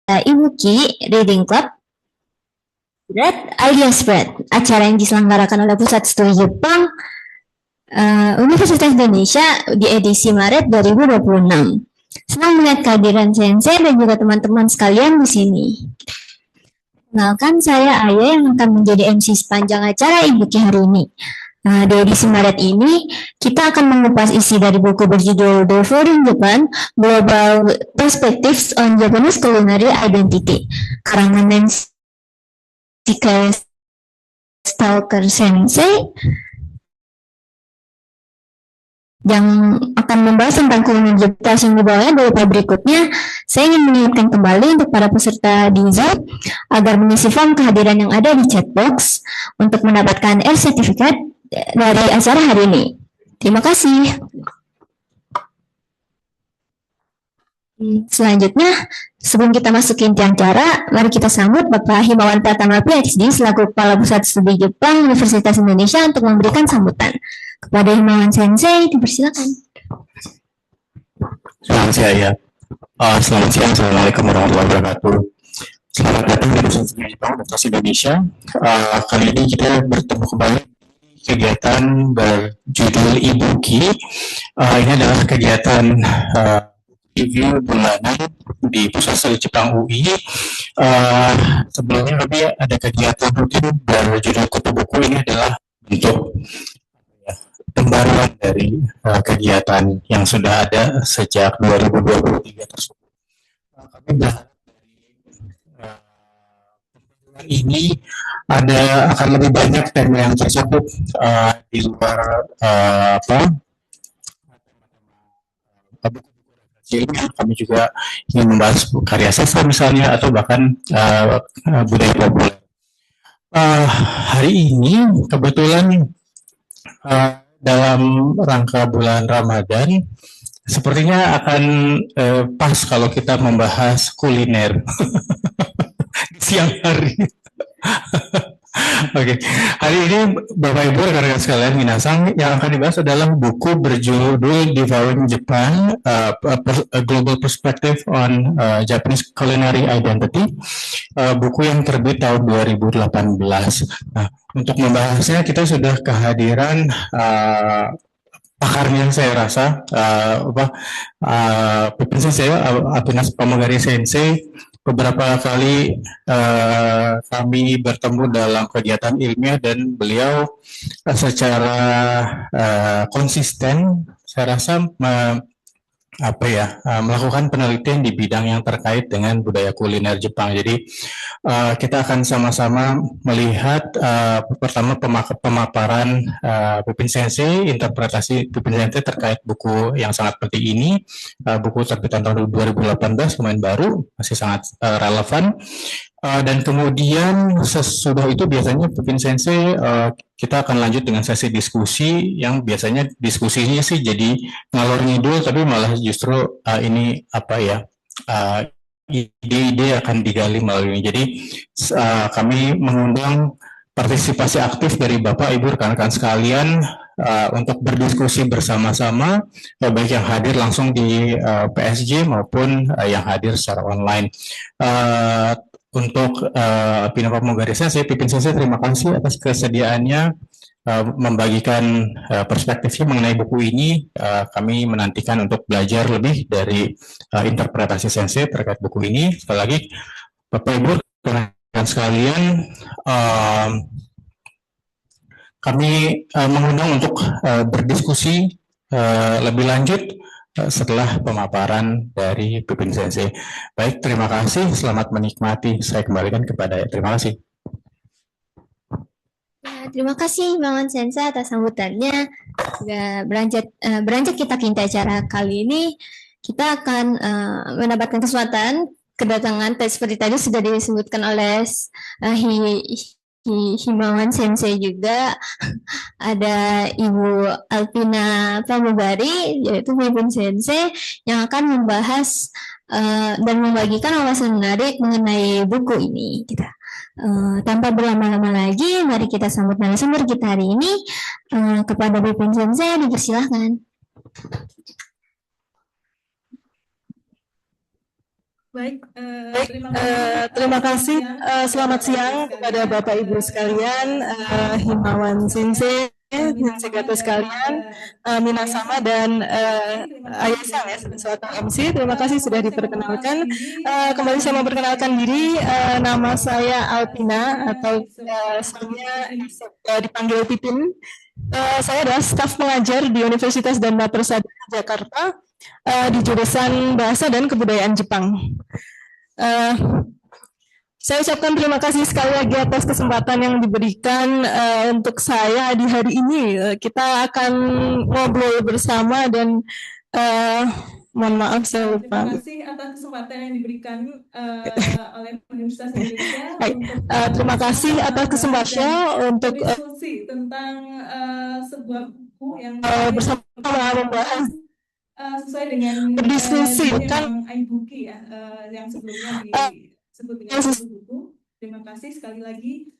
Ibuki Reading Club Spread Idea Spread, acara yang diselenggarakan oleh Pusat Studi Jepang Universitas Indonesia di edisi Maret 2026. Senang melihat kehadiran Sensei dan juga teman-teman sekalian di sini. Kenalkan, saya Aya yang akan menjadi MC sepanjang acara Ibuki hari ini. Di edisi Maret ini, kita akan mengupas isi dari buku berjudul The Food in Japan, Global Perspectives on Japanese Culinary Identity, karangan Nancy Stalker Sensei, yang akan membahas tentang kuliner Jepang yang di bawahnya. Dari berikutnya, saya ingin mengingatkan kembali untuk para peserta di Zoom agar mengisi form kehadiran yang ada di chat box untuk mendapatkan sertifikat dari acara hari ini. Terima kasih. Selanjutnya, sebelum kita masuk ke inti acara, mari kita sambut Bapak Himawan Pratama PhD selaku Kepala Pusat Studi Jepang Universitas Indonesia untuk memberikan sambutan. Kepada Himawan Sensei, dipersilakan. Selamat siang ya. Selamat siang, Assalamualaikum warahmatullahi wabarakatuh. Selamat datang di Pusat Studi Jepang Universitas Indonesia. Kali ini kita bertemu kembali kegiatan berjudul Ibuki. Ini adalah kegiatan review bulanan di Pusat Studi Jepang UI. Sebelumnya lebih ada kegiatan rutin berjudul Kutu Buku. Ini adalah bentuk pembaruan dari kegiatan yang sudah ada sejak 2023 tersebut. Kami berharap dari ini akan lebih banyak tema yang tersebut di luar buku-buku. Kami juga ingin membahas karya sastra misalnya, atau bahkan budaya populer. Hari ini kebetulan dalam rangka bulan Ramadan, sepertinya akan pas kalau kita membahas kuliner di siang hari. Oke, hari ini Bapak Ibu rekan-rekan sekalian, minasang, yang akan dibahas adalah buku berjudul Devouring Japan, A Global Perspective on Japanese Culinary Identity, buku yang terbit tahun 2018. Nah, untuk membahasnya kita sudah kehadiran pakarnya, saya rasa, Pipin Sensei, Apinas Pramugari Sensei. Beberapa kali kami bertemu dalam kegiatan ilmiah dan beliau secara konsisten, saya rasa, melakukan penelitian di bidang yang terkait dengan budaya kuliner Jepang. Jadi kita akan sama-sama melihat pertama pemaparan Pipin Sensei, interpretasi Pipin Sensei terkait buku yang sangat penting ini, buku terbitan tahun 2018, lumayan baru, masih sangat relevan. Dan kemudian sesudah itu biasanya Pipin Sensei kita akan lanjut dengan sesi diskusi, yang biasanya diskusinya sih jadi ngalor ngidul, tapi malah justru ini ide-ide akan digali melalui ini. Jadi kami mengundang partisipasi aktif dari Bapak, Ibu, rekan-rekan sekalian untuk berdiskusi bersama-sama, baik yang hadir langsung di PSG maupun yang hadir secara online. Untuk Pino Pramugari Sensei, Pipin Sensei, terima kasih atas kesediaannya membagikan perspektifnya mengenai buku ini. Kami menantikan untuk belajar lebih dari interpretasi Sensei terkait buku ini. Sekali lagi, Bapak Ibu rekan sekalian, kami mengundang untuk berdiskusi lebih lanjut setelah pemaparan dari Pipin Sensei. Baik, terima kasih. Selamat menikmati. Saya kembalikan kepada terima kasih. Ya, terima kasih Himawan Sensei atas sambutannya. Beranjak kita ke inti acara kali ini, kita akan mendapatkan kesempatan kedatangan seperti tadi sudah disebutkan oleh Himawan Sensei juga. Ada Ibu Alpina Pramugari, yaitu Pipin Sensei, yang akan membahas dan membagikan wawasan menarik mengenai buku ini. Tanpa berlama-lama lagi, mari kita sambut narasumber kita hari ini. Kepada Pipin Sensei, dipersilahkan. Baik, terima kasih. Selamat siang kepada Bapak Ibu sekalian, Himawan Sensei, Sensei Gato sekalian, Minasama dan Ayasa ya, selaku MC. Terima kasih sudah diperkenalkan. Kembali saya mau perkenalkan diri, nama saya Alpina atau saya dipanggil Pipin. Saya adalah staf pengajar di Universitas Dharma Persada Jakarta di jurusan Bahasa dan Kebudayaan Jepang. Saya ucapkan terima kasih sekali lagi atas kesempatan yang diberikan untuk saya di hari ini. Kita akan ngobrol bersama dan mohon maaf saya lupa. Terima kasih atas kesempatan yang diberikan oleh Universitas Indonesia. Terima kasih atas kesempatan untuk diskusi tentang sebuah buku yang bersama membahas sesuai dengan berdiskusi kan iBookie ya, yang sebelumnya disebut dengan buku. Terima kasih sekali lagi.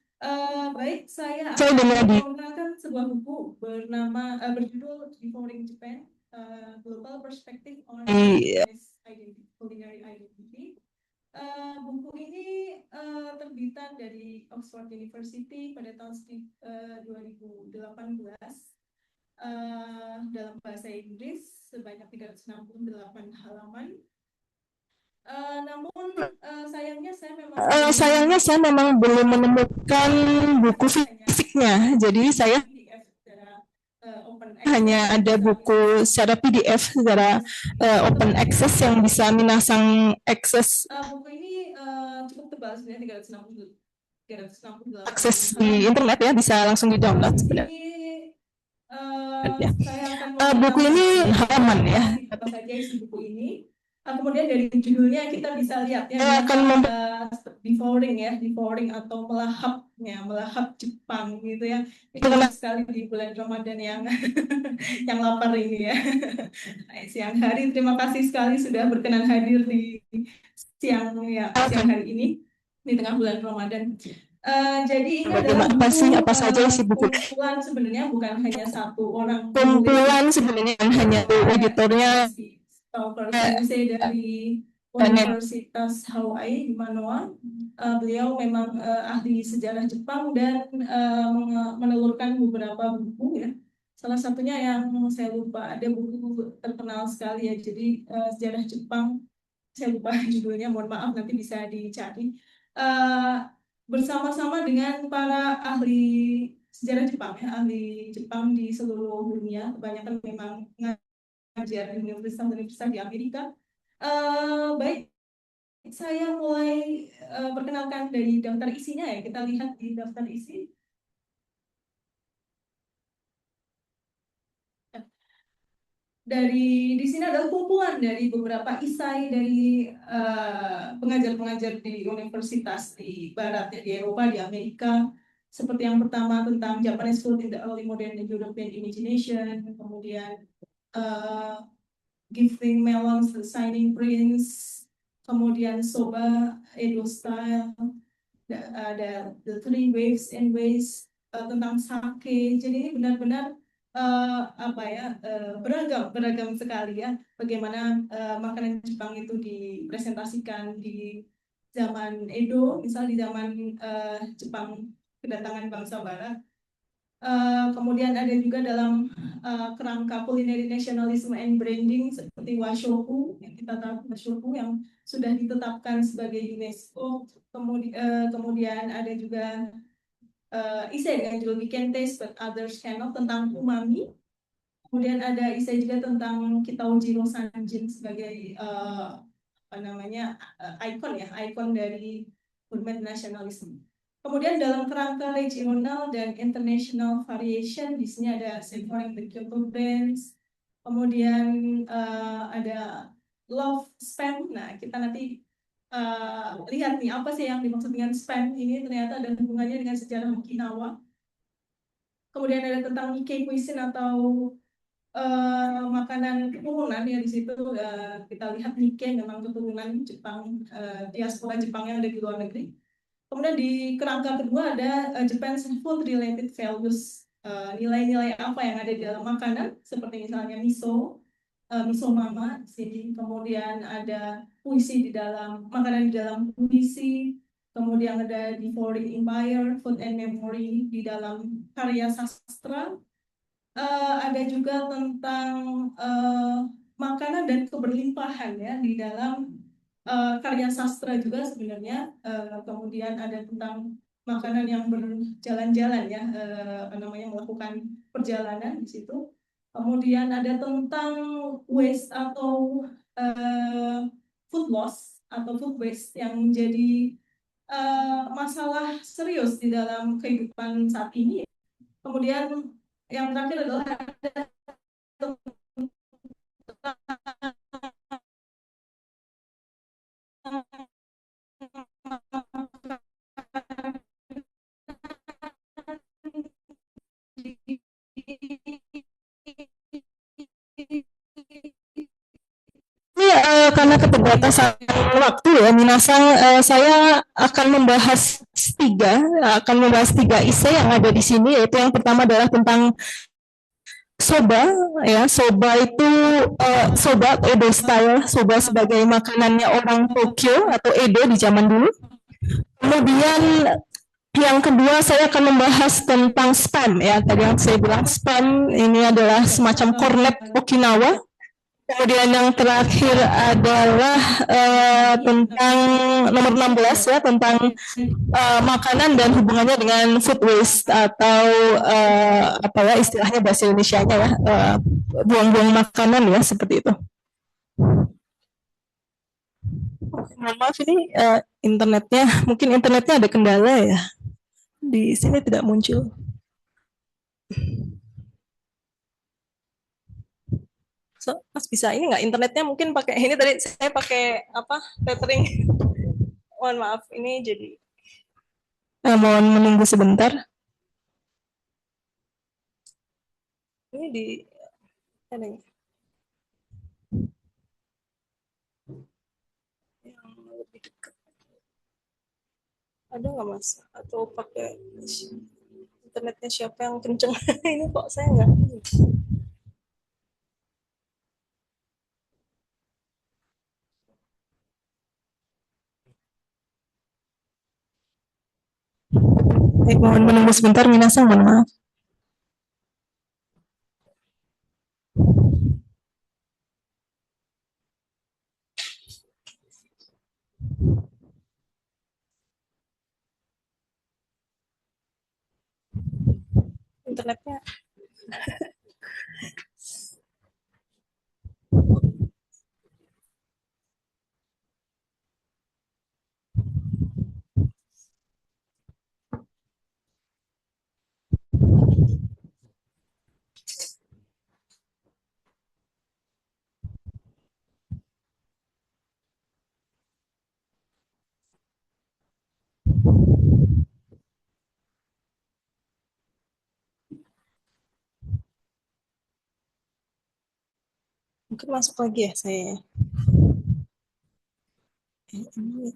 Baik, saya akan memperkenalkan sebuah buku berjudul Devouring Japan, Global Perspective on Culinary Identity. Buku ini terbitan dari Oxford University pada tahun 2018 dalam bahasa Inggris sebanyak 368 halaman. Namun sayangnya saya memang belum menemukan buku fisiknya. Jadi saya hanya ada buku secara PDF secara open access yang bisa Minasang akses. Buku ini cukup tebal sebenarnya, 368 akses di internet ya, bisa langsung di download sebenarnya. Buku ini halaman ya. Apa saja isi buku ini? Kemudian dari judulnya kita bisa lihat ya, devouring atau melahap Jepang gitu ya. Itu sekali di bulan Ramadan yang yang lapar ini ya. Siang hari, terima kasih sekali sudah berkenan hadir di siang hari ini di tengah bulan Ramadan. Jadi ini adalah apa saja isi buku. Kumpulan sebenarnya bukan hanya satu orang. Kumpulan sebenarnya hanya editornya. Dari Universitas Hawaii di Manoa. Beliau memang ahli sejarah Jepang dan menelurkan beberapa buku ya. Salah satunya yang saya lupa, ada buku terkenal sekali ya. Jadi sejarah Jepang, saya lupa judulnya, mohon maaf nanti bisa dicari. Bersama-sama dengan para ahli sejarah Jepang ya, ahli Jepang di seluruh dunia, kebanyakan memang ngajar di universitas di Amerika. Baik, saya mulai perkenalkan dari daftar isinya ya. Kita lihat di daftar isi. Di sini adalah kumpulan dari beberapa isai dari pengajar-pengajar di universitas di Barat, ya, di Eropa, di Amerika. Seperti yang pertama tentang Japanese food in the early modern European imagination, kemudian Giving Melons, The Shining Prince, kemudian Soba, Edo Style, ada The Three Waves and Ways, tentang sake. Jadi ini benar-benar beragam sekali ya, bagaimana makanan Jepang itu dipresentasikan di zaman Edo, misal di zaman Jepang kedatangan bangsa Barat. Kemudian ada juga dalam kerangka culinary nationalism and branding seperti washoku, yang kita tahu washoku yang sudah ditetapkan sebagai UNESCO. Kemudian ada juga isai dengan judul We Can Taste But Others Cannot tentang umami. Kemudian ada isai juga tentang Kitaujiro Sanjin sebagai ikon dari gourmet nationalism. Kemudian dalam kerangka regional dan international variation, di sini ada Savoring the Kyoto Brands. Kemudian ada Love Spam. Nah, kita nanti lihat nih apa sih yang dimaksud dengan spam ini, ternyata ada hubungannya dengan sejarah Okinawa. Kemudian ada tentang Nikkei cuisine atau makanan keturunan ya, di situ kita lihat Nikkei memang keturunan Jepang, diaspora Jepang yang ada di luar negeri. Kemudian di kerangka kedua ada Japan's food related values, nilai-nilai apa yang ada di dalam makanan seperti misalnya miso mama di sini. Kemudian ada puisi di dalam makanan di dalam puisi, kemudian ada Devouring Empire, Food and Memory di dalam karya sastra. Ada juga tentang makanan dan keberlimpahan ya di dalam karya sastra juga sebenarnya. Kemudian ada tentang makanan yang berjalan-jalan ya, apa namanya, melakukan perjalanan di situ. Kemudian ada tentang waste atau food loss atau food waste yang menjadi masalah serius di dalam kehidupan saat ini. Kemudian yang terakhir adalah ada Ini karena keterbatasan waktu ya, Minasang, saya akan membahas tiga ise yang ada di sini, yaitu yang pertama adalah tentang soba, ya. Soba itu soba Edo style, soba sebagai makanannya orang Tokyo atau Edo di zaman dulu. Kemudian yang kedua saya akan membahas tentang spam, ya. Tadi yang saya bilang spam ini adalah semacam kornet Okinawa. Kemudian yang terakhir adalah tentang nomor 16 ya, tentang makanan dan hubungannya dengan food waste atau apa ya istilahnya bahasa Indonesianya ya, buang-buang makanan ya, seperti itu. Mohon maaf ini mungkin internetnya ada kendala ya. Di sini tidak muncul. Mas bisa ini nggak internetnya mungkin pakai ini, tadi saya pakai apa tethering. Mohon maaf ini jadi mohon menunggu sebentar. Ini di ada yang lebih dekat. Ada nggak Mas? Atau pakai internetnya siapa yang kenceng? Ini kok saya nggak. Baik, mohon menunggu sebentar, Minasang, mohon maaf. Internetnya. Mungkin masuk lagi ya saya. Ini ya.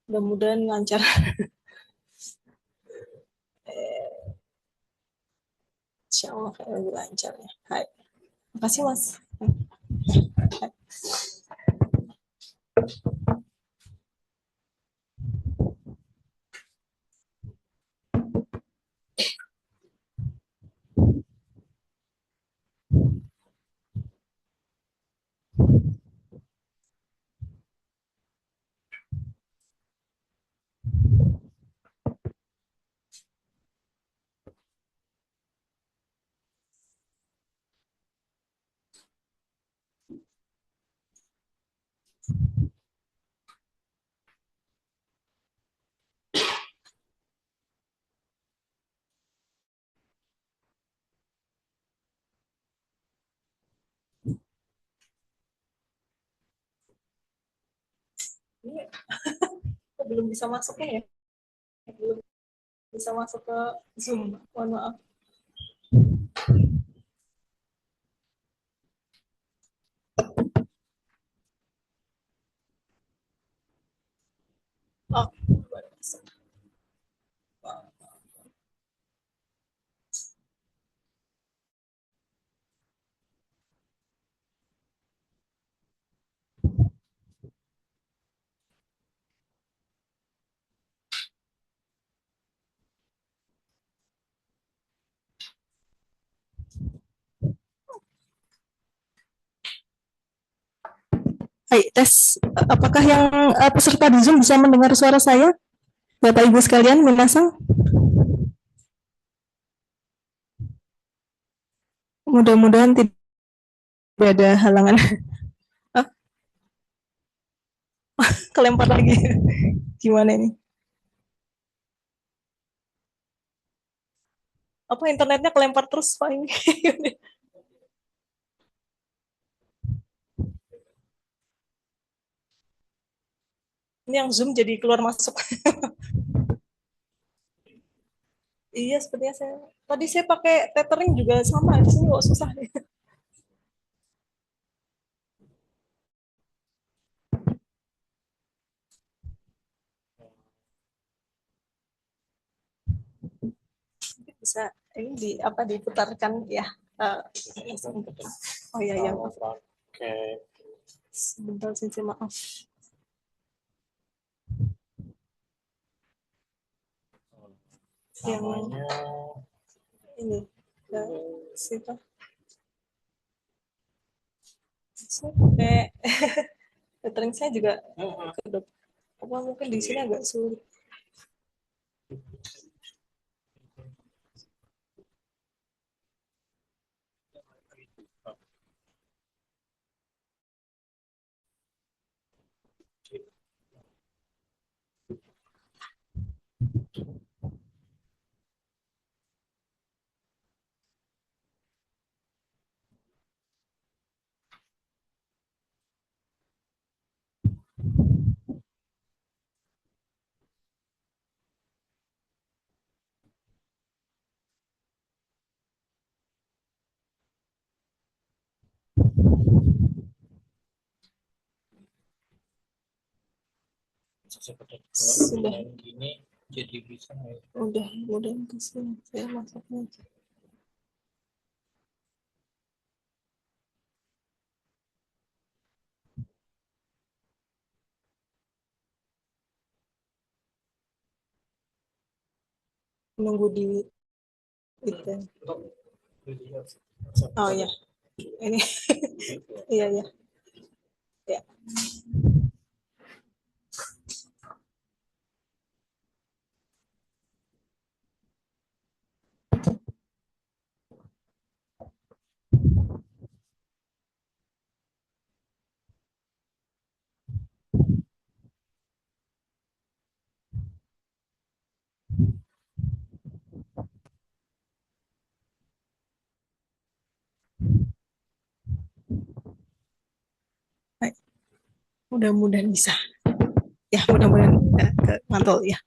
Mudah-mudahan lancar. Insya Allah kayak lebih lancar ya. Hai. Terima kasih Mas. Hai. Ini belum bisa masuknya ya. Belum bisa masuk ke Zoom. Mohon maaf. Oh, Baik, tes. Apakah yang peserta di Zoom bisa mendengar suara saya? Bapak Ibu sekalian, minasang. Mudah-mudahan tidak ada halangan. Hah? Kelempar lagi. Gimana ini? Apa internetnya kelempar terus, Pak ini? Ini yang Zoom jadi keluar masuk. Iya, sepertinya saya. Tadi saya pakai tethering juga sama, di sini kok susah. Bisa ini di apa diputarkan ya. Oh iya, yang sebentar sih, maaf. Yang ini siapa? Saya pakai tethering saya juga kedap. Apa mungkin di sini agak sulit. Sudah gini jadi bisa udah mudah kesini saya masuknya. Menunggu di itu. Oh ya, ini iya ya. Ya. Baik. Mudah-mudahan bisa. Ya, mudah-mudahan ke mantul ya.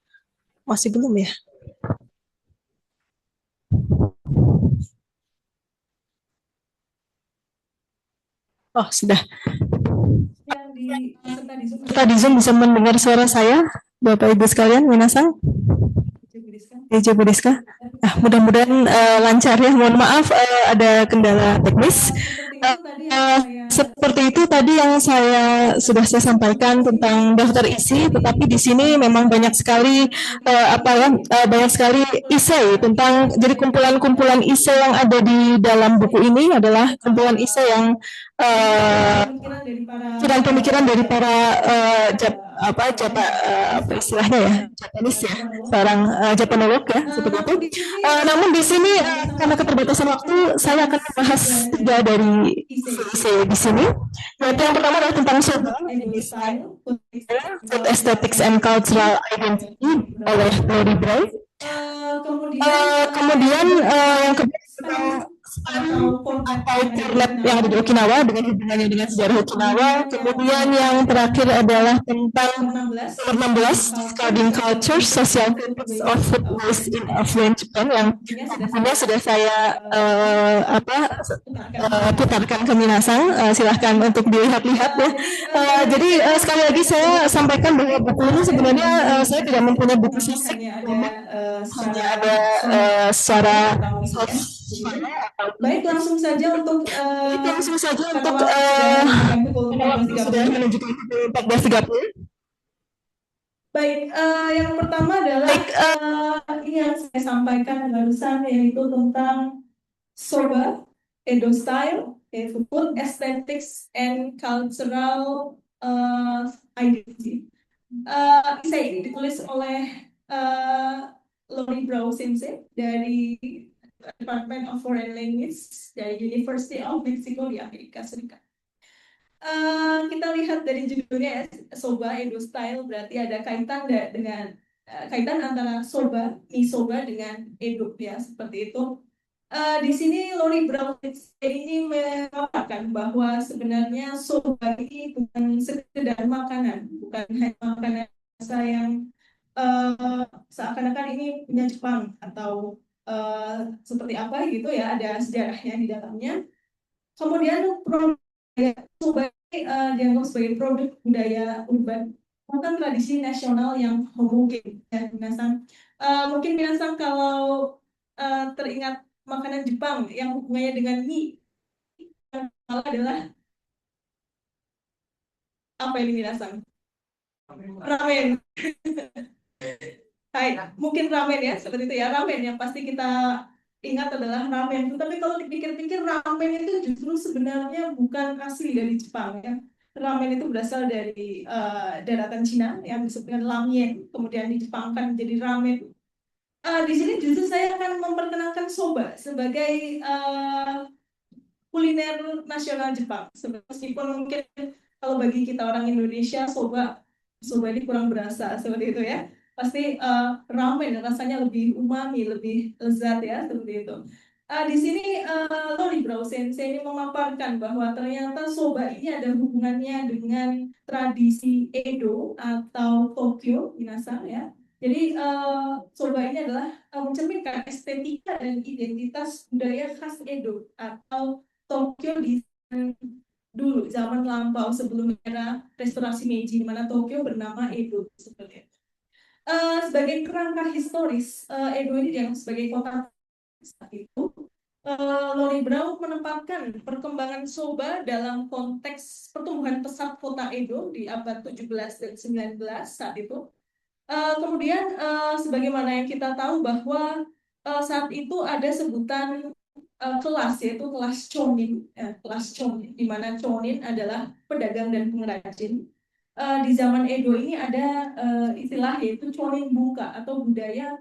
Masih belum ya? Oh, sudah. Yang di peserta di Zoom Kita di Zoom bisa mendengar suara saya, Bapak Ibu sekalian, minasang. Ijo Budiska. Nah, mudah-mudahan lancar ya. Mohon maaf ada kendala teknis. Seperti itu tadi yang sudah saya sampaikan tentang daftar isi, tetapi di sini memang banyak sekali banyak sekali esai tentang jadi kumpulan-kumpulan esai yang ada di dalam buku ini adalah kumpulan esai yang pemikiran dari para apa istilahnya ya Japanese ya seorang Japanolog ya seperti itu. Namun di sini karena keterbatasan waktu saya akan membahas 3 dari di sini. Yaitu yang pertama adalah tentang food aesthetics and cultural identity oleh Lori Bray. Kemudian yang kedua atau Kornet yang ada di Okinawa dengan hubungannya dengan sejarah Okinawa. Kemudian yang terakhir adalah tentang nomor 16 Discarding Culture, Social Critics of Food Waste in Affluent Japan yang bukunya sudah saya putarkan ke minasang. Silahkan untuk dilihat-lihat ya. Jadi sekali lagi saya sampaikan bahwa buku ini sebenarnya saya tidak mempunyai buku fisik, hanya ada secara Baik, langsung saja untuk sudah menunjukkan 14.30. Baik, yang pertama adalah ini yang saya sampaikan barusan yaitu tentang Soba Edo Style, yaitu Food Aesthetics and Cultural identity. Essay ini ditulis oleh Lori Brown Sensei dari Department of Foreign Language dari University of Mexico di Amerika Serikat. Kita lihat dari judulnya ya, soba Edo style, berarti ada kaitan dengan kaitan antara soba, mie soba dengan Edo ya, seperti itu. Di sini Lori Brown ini mengatakan bahwa sebenarnya soba ini bukan sekedar makanan, bukan hanya makanan biasa yang seakan-akan ini punya Jepang atau seperti apa gitu ya, ada sejarahnya di dalamnya. Kemudian soba dianggap sebagai produk budaya urban, bukan tradisi nasional yang homogen ya, minasan. Mungkin minasan kalau teringat makanan Jepang yang hubungannya dengan mie, yang adalah apa ini minasan? Ramen. Hai, mungkin ramen ya, seperti itu ya, ramen yang pasti kita ingat adalah ramen. Tapi kalau dipikir-pikir ramen itu justru sebenarnya bukan asli dari Jepang ya. Ramen itu berasal dari daratan Cina yang disebut dengan ramyen, kemudian dijepangkan menjadi ramen. Di sini justru saya akan memperkenalkan soba sebagai kuliner nasional Jepang. Meskipun mungkin kalau bagi kita orang Indonesia soba ini kurang berasa seperti itu ya. Pasti ramen rasanya lebih umami, lebih lezat ya seperti itu. Di sini Lori Brown Sensei ini memaparkan bahwa ternyata soba ini ada hubungannya dengan tradisi Edo atau Tokyo, minasan ya. Jadi soba ini adalah mencerminkan estetika dan identitas budaya khas Edo atau Tokyo di dulu zaman lampau sebelum era restorasi Meiji, di mana Tokyo bernama Edo seperti itu. Sebagai kerangka historis, Edo ini dianggap sebagai kota saat itu. Lori Brown menempatkan perkembangan soba dalam konteks pertumbuhan pesat kota Edo di abad 17 dan 19 saat itu. Kemudian sebagaimana yang kita tahu bahwa saat itu ada sebutan kelas, yaitu kelas chonin, di mana chonin adalah pedagang dan pengrajin. Di zaman Edo ini ada istilah yaitu chonin buka atau budaya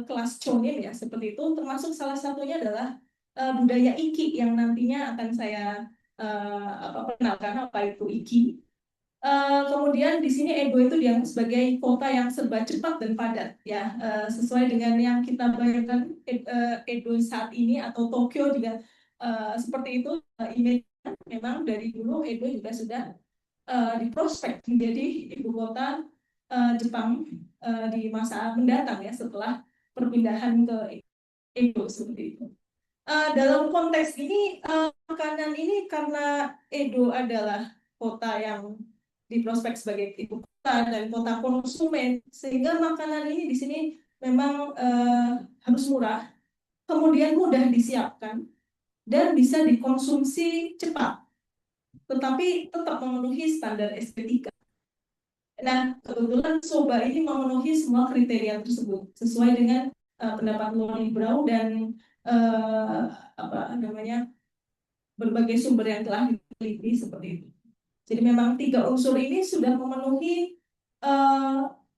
kelas chonin ya, seperti itu. Termasuk salah satunya adalah budaya iki yang nantinya akan saya perkenalkan apa itu iki. Kemudian di sini Edo itu dianggap sebagai kota yang serba cepat dan padat ya, sesuai dengan yang kita bayangkan Edo saat ini atau Tokyo juga seperti itu. Image memang dari dulu Edo juga sudah diprospek menjadi ibu kota Jepang di masa mendatang ya, setelah perpindahan ke Edo seperti itu. Dalam konteks ini makanan ini karena Edo adalah kota yang diprospek sebagai ibu kota dan kota konsumen, sehingga makanan ini di sini memang harus murah, kemudian mudah disiapkan dan bisa dikonsumsi cepat, tetapi tetap memenuhi standar estetika. Nah, kebetulan soba ini memenuhi semua kriteria tersebut sesuai dengan pendapat Lori Brown dan apa namanya berbagai sumber yang telah diteliti seperti itu. Jadi memang 3 unsur ini sudah memenuhi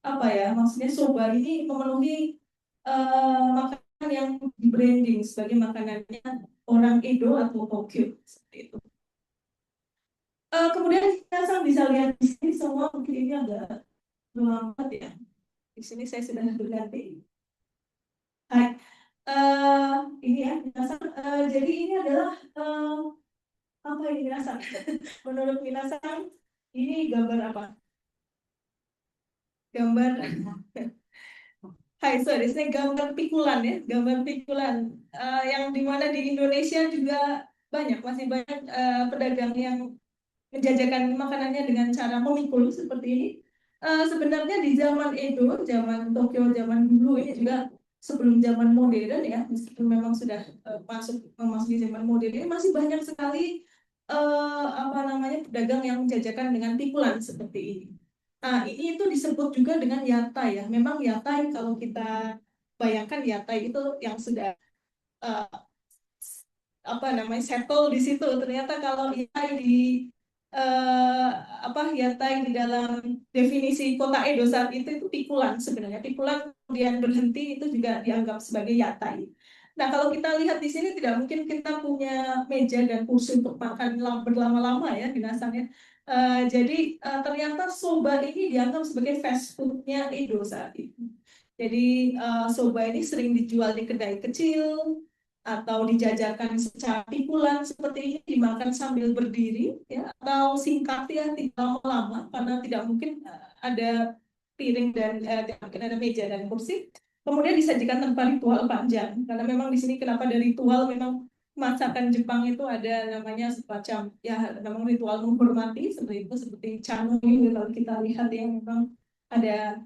apa ya, maksudnya soba ini memenuhi makanan yang di branding sebagai makanannya orang Edo atau Tokyo seperti itu. Kemudian kita bisa lihat di sini semua, mungkin ini agak lambat ya. Di sini saya sudah berganti. Hai, ini ya, jadi ini adalah apa ini minasan? Menurut minasan, ini gambar apa? Gambar Hai, sorry, ini gambar pikulan ya, gambar pikulan yang dimana di Indonesia juga masih banyak pedagang yang menjajakan makanannya dengan cara memikul seperti ini. Sebenarnya di zaman Edo, zaman Tokyo, zaman dulu ini juga sebelum zaman modern ya, meskipun memang sudah memasuki zaman modern ini, masih banyak sekali apa namanya pedagang yang menjajakan dengan pikulan seperti ini. Nah, ini itu disebut juga dengan yatai ya. Memang yatai kalau kita bayangkan yatai itu yang sudah apa namanya settle di situ. Ternyata kalau yatai di eh, yatai di dalam definisi kota Edo saat itu pikulan sebenarnya. Pikulan kemudian berhenti itu juga dianggap sebagai yatai. Nah, kalau kita lihat di sini tidak mungkin kita punya meja dan kursi untuk makan berlama-lama ya binasannya. Jadi ternyata soba ini dianggap sebagai fast foodnya Edo saat itu. Jadi soba ini sering dijual di kedai kecil atau dijajakan secara pikulan seperti ini, dimakan sambil berdiri ya, atau singkat ya, tidak lama-lama karena tidak mungkin ada piring dan tidak mungkin ada meja dan kursi. Kemudian disajikan tanpa ritual panjang karena memang di sini kenapa ada ritual, memang masakan Jepang itu ada namanya semacam ya memang ritual menghormati seperti itu, seperti canoi kalau kita lihat yang memang ada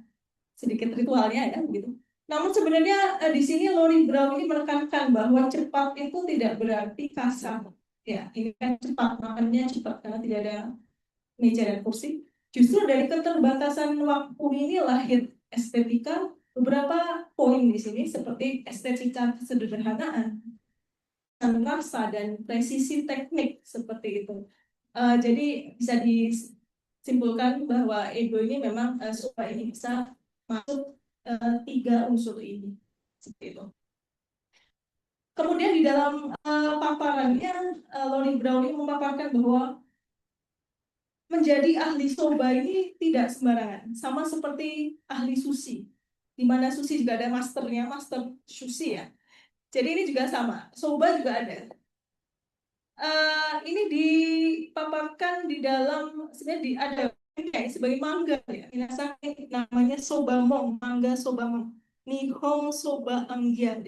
sedikit ritualnya ya begitu. Namun sebenarnya di sini Lori Brown ini menekankan bahwa cepat itu tidak berarti kasar. Ya, ini kan cepat, makannya cepat karena tidak ada meja dan kursi. Justru dari keterbatasan waktu ini lahir estetika, beberapa poin di sini seperti estetika kesederhanaan, rasa dan presisi teknik seperti itu. Jadi bisa disimpulkan bahwa Edo ini memang supaya ini bisa masuk tiga unsur ini seperti itu. Kemudian di dalam paparannya Lori Brown ini memaparkan bahwa menjadi ahli soba ini tidak sembarangan, sama seperti ahli sushi, di mana sushi juga ada masternya, master sushi ya. Jadi ini juga sama, soba juga ada. Ini dipaparkan di dalam sebenarnya ada sebagai manga ya. Minasake namanya sobamon, manga sobamon. Nihon soba angya.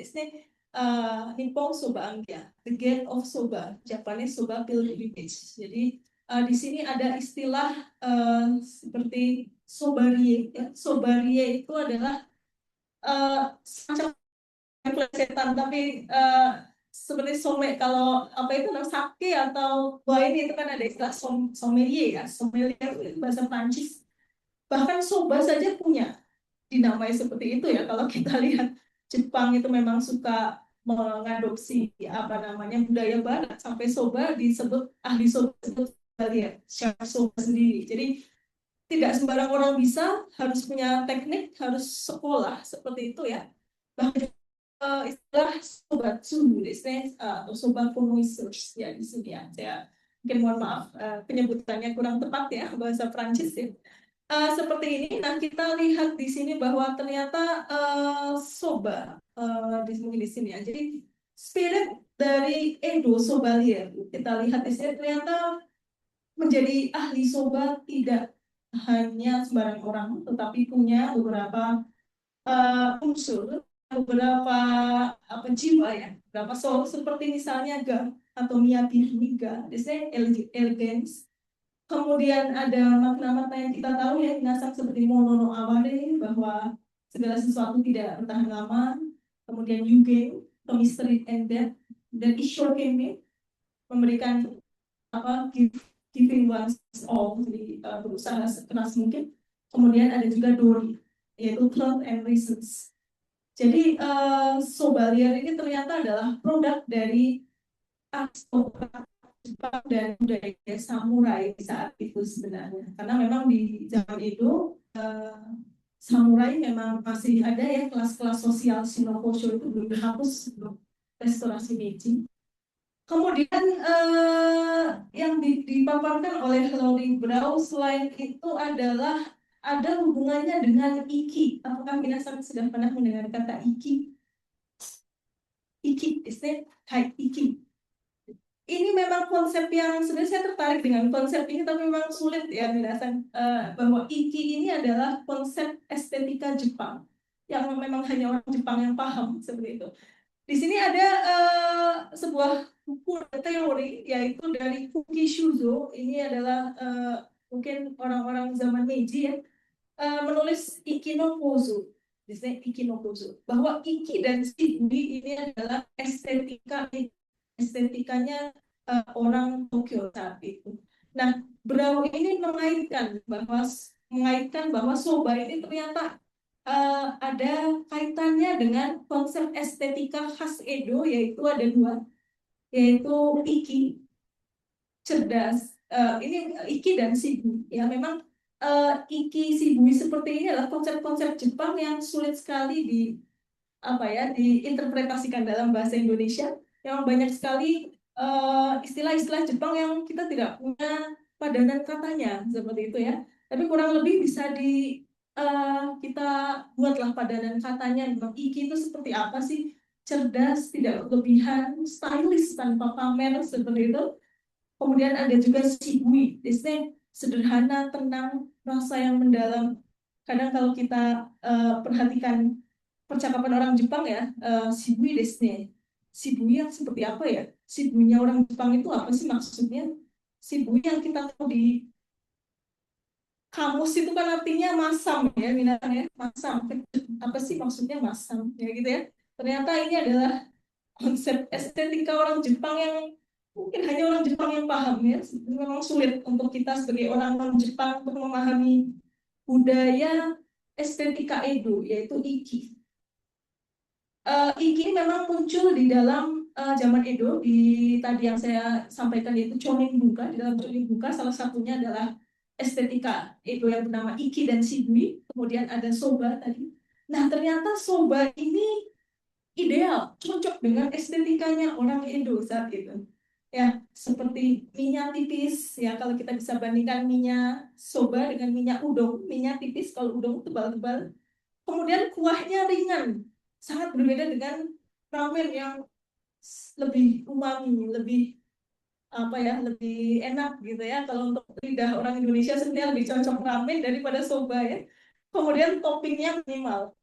Nippon soba angya, the gate of soba, Japanese soba pilgrimage. Jadi di sini ada istilah seperti sobarie. Ya. Sobarie itu adalah semacam plesetan, tapi seperti kalau apa itu namanya sake atau wine itu kan ada istilah sommelier ya, sommelier itu bahasa Prancis. Bahkan soba saja punya dinamai seperti itu ya. Kalau kita lihat Jepang itu memang suka mengadopsi apa namanya budaya barat, sampai soba disebut ahli soba disebut sommelier, chef soba sendiri. Jadi tidak sembarang orang bisa, harus punya teknik, harus sekolah seperti itu ya. Bahkan istilah sobatsu atau sobaku research ya di sini ya. Saya mungkin mohon maaf penyebutannya kurang tepat ya bahasa Prancis ya. Seperti ini, nah kita lihat di sini bahwa ternyata soba di sini ya. Jadi spirit dari Edo Sommelier kita lihat di sini ternyata menjadi ahli soba tidak hanya sembarang orang, tetapi punya beberapa unsur, beberapa jiwa ya, beberapa soul seperti misalnya ga atau miyagi ga, elegance. Kemudian ada makna-makna yang kita tahu ya, minasan seperti mono no aware, bahwa segala sesuatu tidak bertahan lama. Kemudian yuge, chemistry and death, dan ishokeme, memberikan giving one's all, jadi berusaha sekeras mungkin. Kemudian ada juga dori, yaitu truth and reasons. Jadi Sommelier ini ternyata adalah produk dari Jepang dan budaya samurai saat itu sebenarnya. Karena memang di zaman itu samurai memang masih ada ya, kelas-kelas sosial Shinokosho itu belum dihapus sebelum restorasi Meiji. Kemudian yang dipaparkan oleh Lori Brown selain itu adalah ada hubungannya dengan iki. Apakah minasan sudah pernah mendengar kata iki? Iki, iki. Ini memang konsep yang sebenarnya saya tertarik dengan konsep ini, tapi memang sulit ya minasan bahwa iki ini adalah konsep estetika Jepang yang memang hanya orang Jepang yang paham seperti itu. Di sini ada sebuah buku teori yaitu dari Kuki Shuzo. Ini adalah mungkin orang-orang zaman Meiji ya, menulis Ikinokozo. Di sini Ikinokozo bahwa iki dan shibi ini adalah estetikanya orang Tokyo saat itu. Nah, Brown ini mengaitkan bahwa soba ini ternyata ada kaitannya dengan konsep estetika khas Edo, yaitu ada dua, yaitu iki, cerdas, ini iki dan shibui ya, memang iki shibui seperti ini adalah konsep-konsep Jepang yang sulit sekali diinterpretasikan dalam bahasa Indonesia. Yang banyak sekali istilah-istilah Jepang yang kita tidak punya padanan katanya seperti itu ya. Tapi kurang lebih bisa kita buatlah padanan katanya. Memang iki itu seperti apa sih? Cerdas, tidak berlebihan, stylish tanpa pamer seperti itu. Kemudian ada juga shibui, biasanya sederhana, tenang, rasa yang mendalam. Kadang kalau kita perhatikan percakapan orang Jepang ya, shibui desu. Shibui yang seperti apa ya? Shibuinya orang Jepang itu apa sih maksudnya? Shibui yang kita tahu di kamus itu kan artinya masam ya, binatang ya, masam. Apa sih maksudnya masam? Ya gitu ya. Ternyata ini adalah konsep estetika orang Jepang yang mungkin hanya orang Jepang yang paham ya. Memang sulit untuk kita sebagai orang non-Jepang untuk memahami budaya estetika Edo, yaitu iki. Iki memang muncul di dalam zaman Edo, tadi yang saya sampaikan yaitu Chonin Bunka. Di dalam Chonin Bunka salah satunya adalah estetika Edo yang bernama iki dan shibui. Kemudian ada soba tadi. Nah, ternyata soba ini ideal, cocok dengan estetikanya orang Indo saat itu. Ya, seperti minyak tipis, ya kalau kita bisa bandingkan minyak soba dengan minyak udon, minyak tipis kalau udon tebal-tebal. Kemudian kuahnya ringan, sangat berbeda dengan ramen yang lebih umami, lebih lebih enak gitu ya. Kalau untuk lidah orang Indonesia sebenarnya lebih cocok ramen daripada soba ya. Kemudian toppingnya minimal.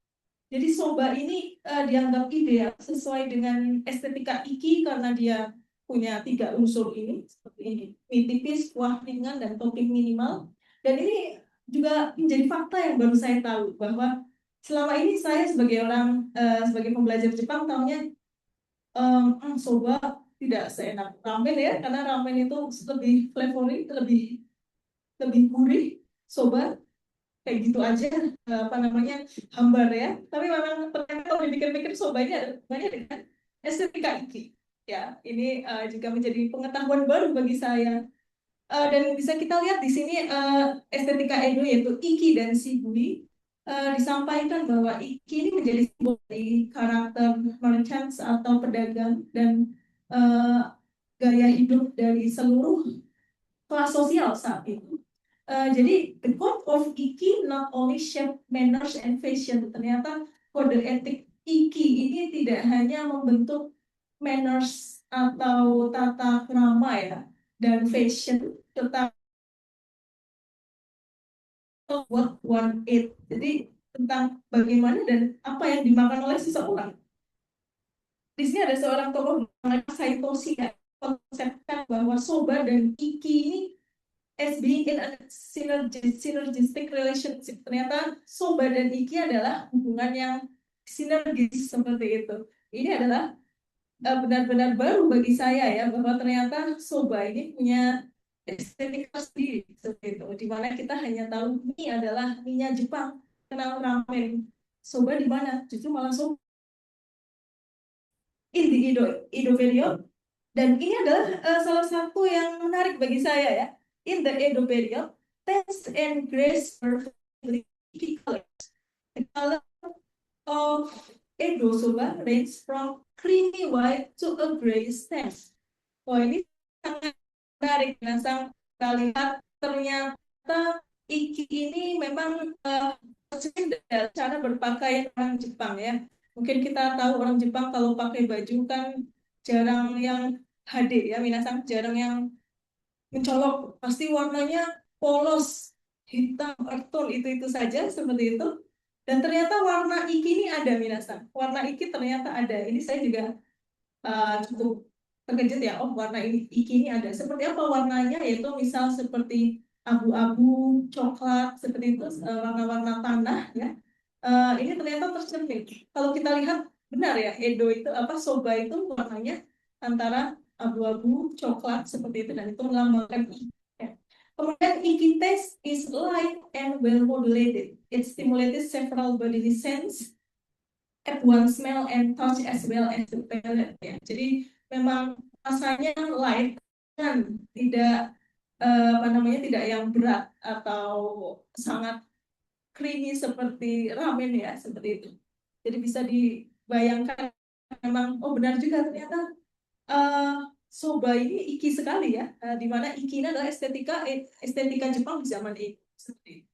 Jadi soba ini dianggap ideal sesuai dengan estetika iki karena dia punya 3 unsur ini seperti ini, mie tipis, kuah ringan, dan topping minimal. Dan ini juga menjadi fakta yang baru saya tahu bahwa selama ini saya sebagai sebagai pembelajar Jepang tahunya soba tidak seenak ramen ya, karena ramen itu lebih flavory, lebih gurih. Soba kayak gitu aja hambar ya, tapi memang ternyata kalau dipikir-pikir sobanya ada hubungannya dengan estetika iki ya. Ini juga menjadi pengetahuan baru bagi saya. Dan bisa kita lihat di sini estetika Edo yaitu iki dan shibui disampaikan bahwa iki ini menjadi simbol dari karakter merchants atau pedagang dan gaya hidup dari seluruh kelas sosial saat itu. Jadi the code of Iki not only shape manners and fashion. Ternyata kode etik Iki ini tidak hanya membentuk manners atau tata krama ya dan fashion, tetapi what one eat. Jadi tentang bagaimana dan apa yang dimakan oleh seseorang. Di sini ada seorang tokoh bernama Saitoshi yang konsepkan bahwa soba dan Iki ini as being in a synergistic relationship. Ternyata soba dan iki adalah hubungan yang sinergis seperti itu. Ini adalah benar-benar baru bagi saya ya, bahwa ternyata soba ini punya estetika sendiri seperti itu. Di mana kita hanya tahu mie adalah mie-nya Jepang, kenal ramen. Soba di mana? Justru malah soba in the Edo period. Dan ini adalah salah satu yang menarik bagi saya ya. In the Edo period, taste and grace were very colors. The color of Edo soba range from creamy white to a gray taste. Oh, ini sangat menarik. Nah, kita lihat ternyata iki ini memang dari cara berpakaian orang Jepang ya. Mungkin kita tahu orang Jepang kalau pakai baju kan jarang yang HD ya, minasang jarang yang mencolok, pasti warnanya polos, hitam, earth itu saja seperti itu. Dan ternyata warna iki ini ada minasang, warna iki ternyata ada. Ini saya juga cukup terkejut ya, oh warna iki ini ada. Seperti apa warnanya? Yaitu misal seperti abu-abu, coklat, seperti itu, warna-warna tanah ya. Ini ternyata tercermin. Kalau kita lihat benar ya, Edo itu soba itu warnanya antara abu-abu, coklat seperti itu, dan itu melambangkan iki. Ya. Kemudian iki taste is light and well modulated. It stimulated several bodily sense at one smell and touch as well as the palate. Ya. Jadi memang rasanya light dan tidak apa namanya, tidak yang berat atau sangat creamy seperti ramen ya, seperti itu. Jadi bisa dibayangkan memang, oh benar juga ternyata soba ini iki sekali ya, di mana iki ini adalah estetika Jepang di zaman itu. Seperti itu.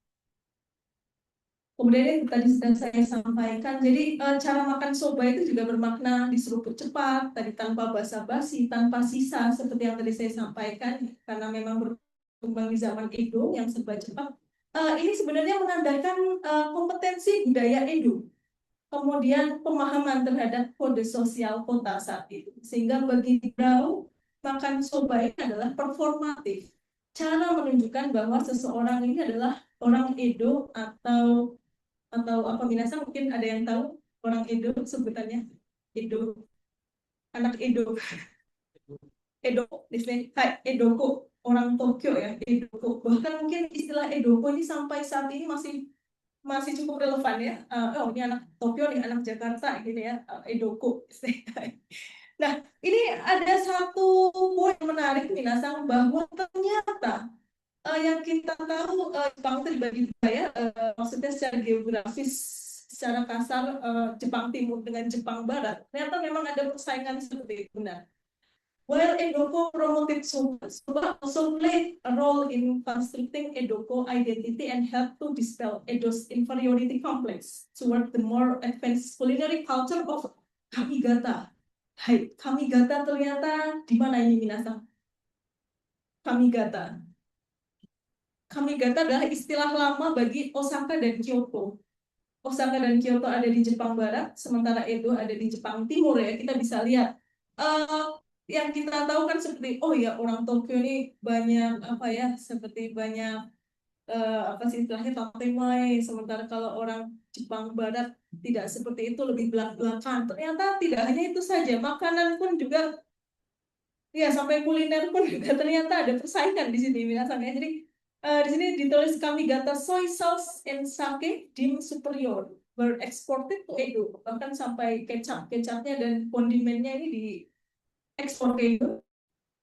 Kemudian yang tadi sudah saya sampaikan, jadi cara makan soba itu juga bermakna diseruput cepat, tadi tanpa basa-basi, tanpa sisa, seperti yang tadi saya sampaikan, karena memang berkembang di zaman Edo yang serba cepat. Ini sebenarnya menandakan kompetensi budaya Edo, kemudian pemahaman terhadap kode sosial kota saat itu. Sehingga bagi Brau, makan soba ini adalah performatif. Cara menunjukkan bahwa seseorang ini adalah orang Edo atau apa, minasan mungkin ada yang tahu orang Edo sebutannya Edo, anak Edo, Edo istilah kayak Edoko, orang Tokyo ya, Edoko. Bahkan mungkin istilah Edoko ini sampai saat ini masih cukup relevan ya. Oh, ini anak Tokyo nih, anak Jakarta gini ya, Edoko. Nah, ini ada satu poin menarik minasan, bahwa ternyata yang kita tahu Jepang itu dibagi dua ya, maksudnya secara geografis, secara kasar Jepang Timur dengan Jepang Barat. Ternyata memang ada persaingan seperti itu, benar. While Edoko promoted soba also played a role in constructing Edoko identity and helped to dispel Edo's inferiority complex toward the more advanced culinary culture of Kamigata. Hai, Kamigata ternyata di mana ini minasan? Kamigata. Kamigata adalah istilah lama bagi Osaka dan Kyoto. Osaka dan Kyoto ada di Jepang Barat, sementara Edo ada di Jepang Timur ya. Kita bisa lihat yang kita tahu kan seperti, oh ya, orang Tokyo ini banyak apa ya, seperti banyak apa sih istilahnya, tatemai, sementara kalau orang Jepang Barat tidak seperti itu, lebih belak-belakan. Ternyata tidak hanya itu saja, makanan pun juga ya, sampai kuliner pun juga ternyata ada persaingan di sini minasan ya. Jadi di sini ditulis Kamigata soy sauce and sake deemed superior were exported to Edo, bahkan sampai kecapnya dan kondimennya ini diekspor ke Edo.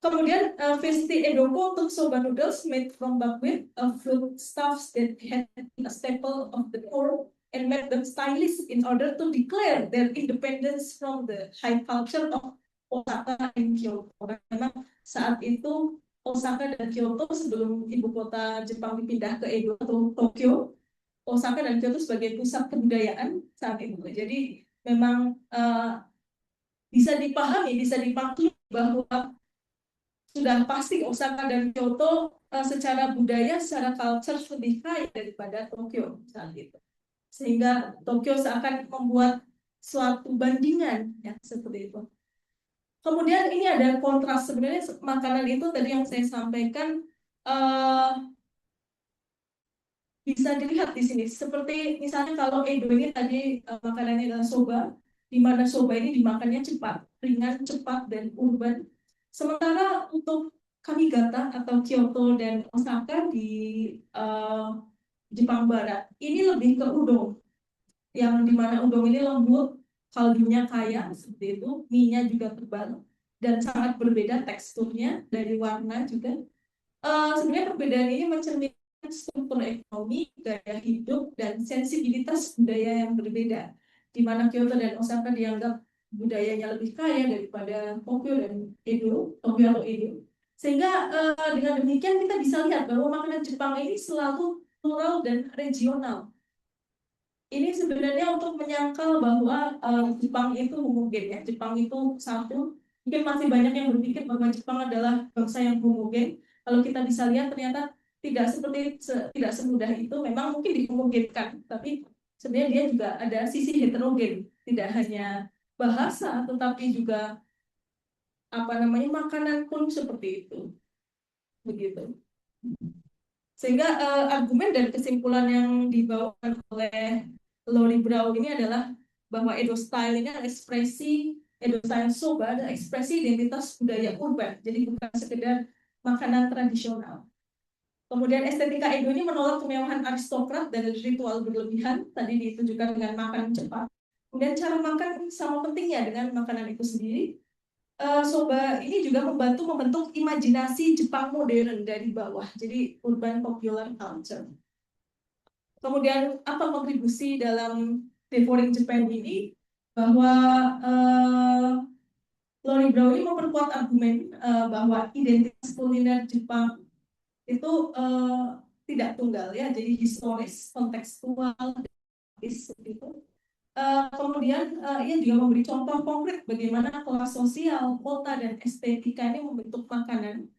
Kemudian Festi Edoko untuk soba noodles made from buckwheat, fruit stuffs that had been a staple of the poor and made them stylish in order to declare their independence from the high culture of Osaka and Kyoto. Memang saat itu Osaka dan Kyoto sebelum ibu kota Jepang dipindah ke Edo atau Tokyo, Osaka dan Kyoto sebagai pusat kebudayaan saat itu. Jadi memang bisa dipahami, bisa dimaklumi bahwa sudah pasti Osaka dan Kyoto secara budaya, secara culture lebih kaya daripada Tokyo saat itu. Sehingga Tokyo seakan membuat suatu bandingan ya, seperti itu. Kemudian ini ada kontras, sebenarnya makanan itu tadi yang saya sampaikan bisa dilihat di sini. Seperti misalnya kalau Edo ini tadi makanannya adalah soba, di mana soba ini dimakannya cepat, ringan, cepat, dan urban. Sementara untuk Kamigata atau Kyoto dan Osaka di Jepang Barat, ini lebih ke udon, yang dimana udon ini lembut, kaldunya kaya seperti itu, mie-nya juga tebal dan sangat berbeda teksturnya, dari warna juga. Sebenarnya perbedaan ini mencerminkan struktur ekonomi, gaya hidup, dan sensibilitas budaya yang berbeda, di mana Kyoto dan Osaka dianggap budayanya lebih kaya daripada Tokyo dan Edo, Tokyo atau Edo. Sehingga dengan demikian kita bisa lihat bahwa makanan Jepang ini selalu plural dan regional. Ini sebenarnya untuk menyangkal bahwa Jepang itu homogen ya. Jepang itu satu. Mungkin masih banyak yang berpikir bahwa Jepang adalah bangsa yang homogen. Kalau kita bisa lihat ternyata tidak semudah itu. Memang mungkin dihomogenkan, tapi sebenarnya dia juga ada sisi heterogen. Tidak hanya bahasa, tetapi juga apa namanya, makanan pun seperti itu. Begitu. Sehingga argumen dan kesimpulan yang dibawakan oleh Lori Brau ini adalah bahwa Edo Style ini adalah ekspresi, Edo Style soba adalah ekspresi identitas budaya urban, jadi bukan sekedar makanan tradisional. Kemudian estetika Edo ini menolak kemewahan aristokrat dan ritual berlebihan, tadi ditunjukkan dengan makan cepat. Kemudian cara makan sama pentingnya dengan makanan itu sendiri. Soba ini juga membantu membentuk imajinasi Jepang modern dari bawah, jadi urban popular culture. Kemudian apa kontribusi dalam Devouring Japan ini? Bahwa Lori Brown ini memperkuat argumen bahwa identitas kuliner Jepang itu tidak tunggal ya, jadi historis, kontekstual, itu. Kemudian ia juga memberi contoh konkret bagaimana kelas sosial, kota, dan estetika ini membentuk makanan.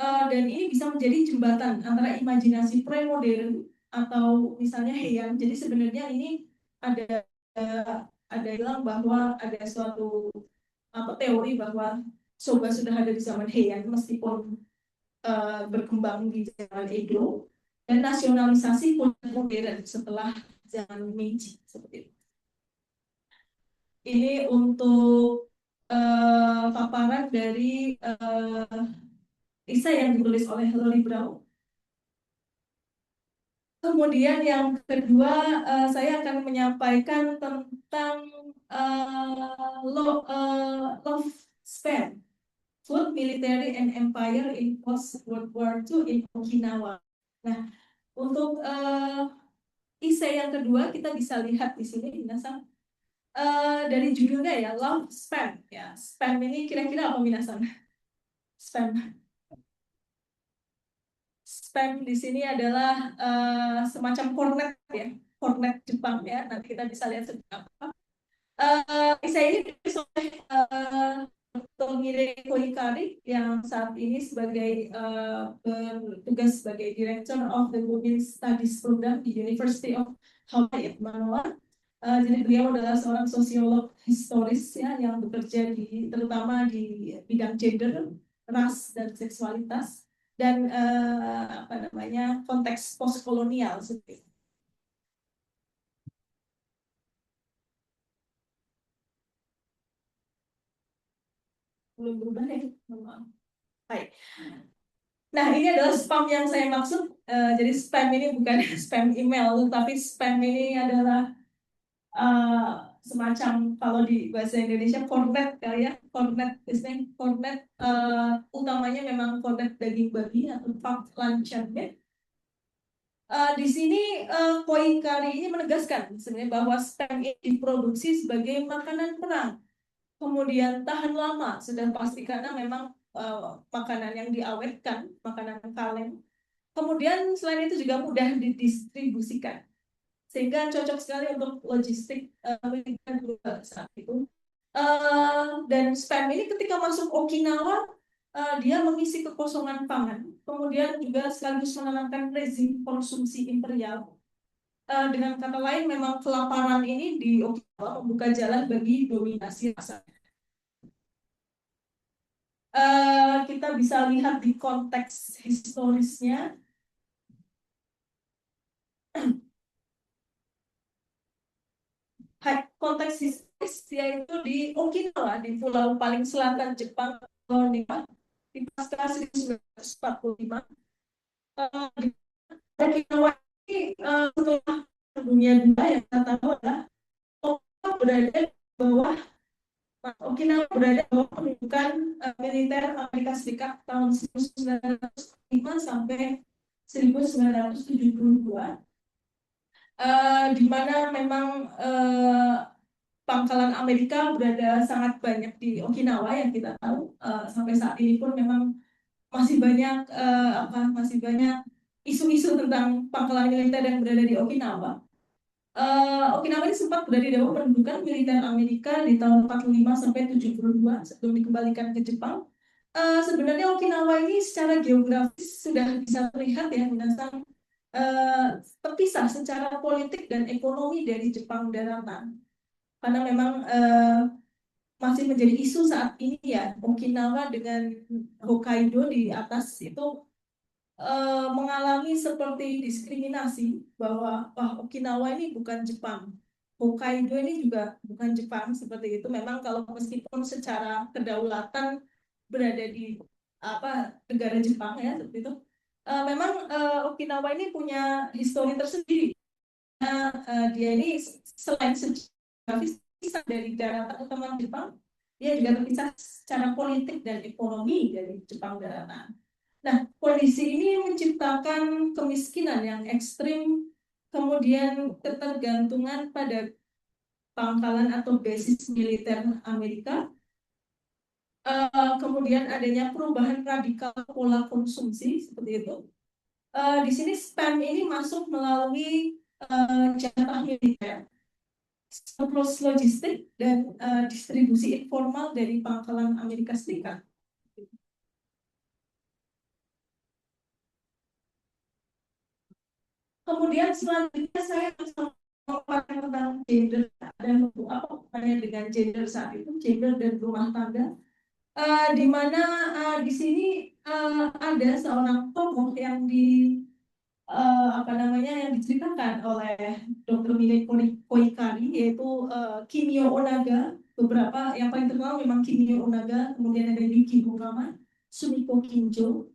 Dan ini bisa menjadi jembatan antara imajinasi pre-modern atau misalnya Heian. Jadi sebenarnya ini ada bilang bahwa ada suatu teori bahwa soba sudah ada di zaman Heian meskipun berkembang di zaman Edo, dan nasionalisasi modern setelah zaman Meiji seperti itu. Ini untuk paparan dari esai yang ditulis oleh Lori Brown. Kemudian yang kedua, saya akan menyampaikan tentang love span, food, military, and empire in post-World War II in Okinawa. Nah, untuk esai yang kedua kita bisa lihat di sini, minasan. Dari judulnya ya, love spam ya. Spam ini kira-kira apa minasan? Spam. Spam di sini adalah semacam kornet ya, kornet Jepang ya. Nanti kita bisa lihat seperti apa. Saya ini ditulis oleh Tomire Koikari yang saat ini sebagai bertugas sebagai Director of the Women's Studies Program di University of Hawaii Manoa. Jadi beliau adalah seorang sosiolog historis ya yang bekerja terutama di bidang gender, ras, dan seksualitas, dan konteks postkolonial seperti itu. Belum berubah ya, baik. Nah, ini adalah spam yang saya maksud. Jadi spam ini bukan spam email, tapi spam ini adalah semacam, kalau di bahasa Indonesia kornet kali ya, kornet biasanya kornet utamanya memang kornet daging babi atau pork luncheon ya. Di sini Koikari ini menegaskan sebenarnya bahwa spam ini diproduksi sebagai makanan perang, kemudian tahan lama, sudah pasti karena memang makanan yang diawetkan, makanan kaleng. Kemudian selain itu juga mudah didistribusikan, sehingga cocok sekali untuk logistik militer saat itu. Dan spam ini ketika masuk Okinawa, dia mengisi kekosongan pangan, kemudian juga sekaligus menenangkan rezim konsumsi imperial. Dengan kata lain, memang kelaparan ini di Okinawa membuka jalan bagi dominasi rasa. Kita bisa lihat di konteks historisnya. Konteks historis yaitu di Okinawa, di pulau paling selatan Jepang, di pasca 1945. Okinawa ini setelah dunia II yang kita tahu adalah Okinawa berada di bawah pendudukan militer Amerika Serikat tahun 1905 sampai 1972. Di mana memang pangkalan Amerika berada sangat banyak di Okinawa yang kita tahu. Sampai saat ini pun memang masih banyak isu-isu tentang pangkalan militer yang berada di Okinawa. Okinawa ini sempat berada di bawah pendudukan militer Amerika di tahun 45 sampai 72 sebelum dikembalikan ke Jepang. Sebenarnya Okinawa ini secara geografis sudah bisa terlihat ya, berdasarkan terpisah secara politik dan ekonomi dari Jepang daratan, karena memang masih menjadi isu saat ini ya. Okinawa dengan Hokkaido di atas itu mengalami seperti diskriminasi, bahwa Okinawa ini bukan Jepang, Hokkaido ini juga bukan Jepang, seperti itu. Memang kalau meskipun secara kedaulatan berada di negara Jepang ya seperti itu. Memang Okinawa ini punya histori tersendiri. Dia ini selain sejarah dari daratan utama Jepang, dia juga terpisah secara politik dan ekonomi dari Jepang daratan. Nah, kondisi ini menciptakan kemiskinan yang ekstrim, kemudian ketergantungan pada pangkalan atau basis militer Amerika, kemudian adanya perubahan radikal pola konsumsi seperti itu. Di sini spam ini masuk melalui jatah militer, surplus logistik, dan distribusi informal dari pangkalan Amerika Serikat. Kemudian selanjutnya saya memaparkan tentang gender dan apa hubungannya dengan gender saat itu, gender dan rumah tangga. Di mana di sini ada seorang tokoh yang yang diceritakan oleh Dr. Mine Koikari, yaitu Kimio Onaga. Beberapa yang paling terkenal memang Kimio Onaga, kemudian ada Yuki Fukama, Sumiko Kinjo.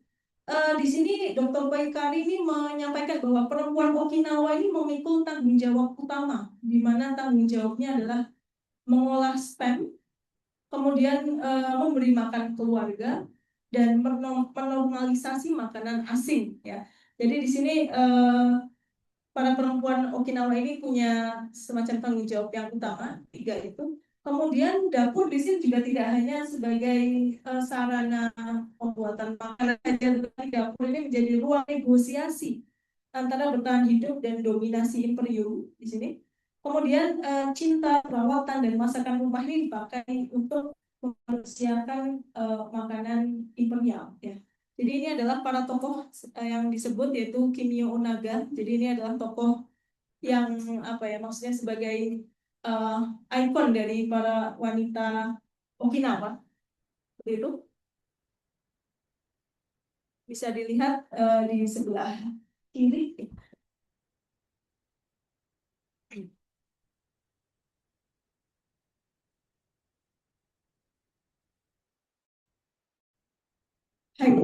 Di sini Dr. Koikari ini menyampaikan bahwa perempuan Okinawa ini memikul tanggung jawab utama, di mana tanggung jawabnya adalah mengolah spam, kemudian memberi makan keluarga, dan menormalisasi makanan asing. Ya, jadi di sini para perempuan Okinawa ini punya semacam tanggung jawab yang utama, tiga itu. Kemudian dapur di sini juga tidak hanya sebagai sarana pembuatan makanan saja, tetapi dapur ini menjadi ruang negosiasi antara bertahan hidup dan dominasi imperium di sini. Kemudian cinta, perawatan, dan masakan rumah ini dipakai untuk memanusiakan makanan imperial. Ya. Jadi ini adalah para tokoh yang disebut, yaitu Kimio Onaga. Jadi ini adalah tokoh yang maksudnya sebagai ikon dari para wanita Okinawa. Seperti itu. Bisa dilihat di sebelah kiri. Hai,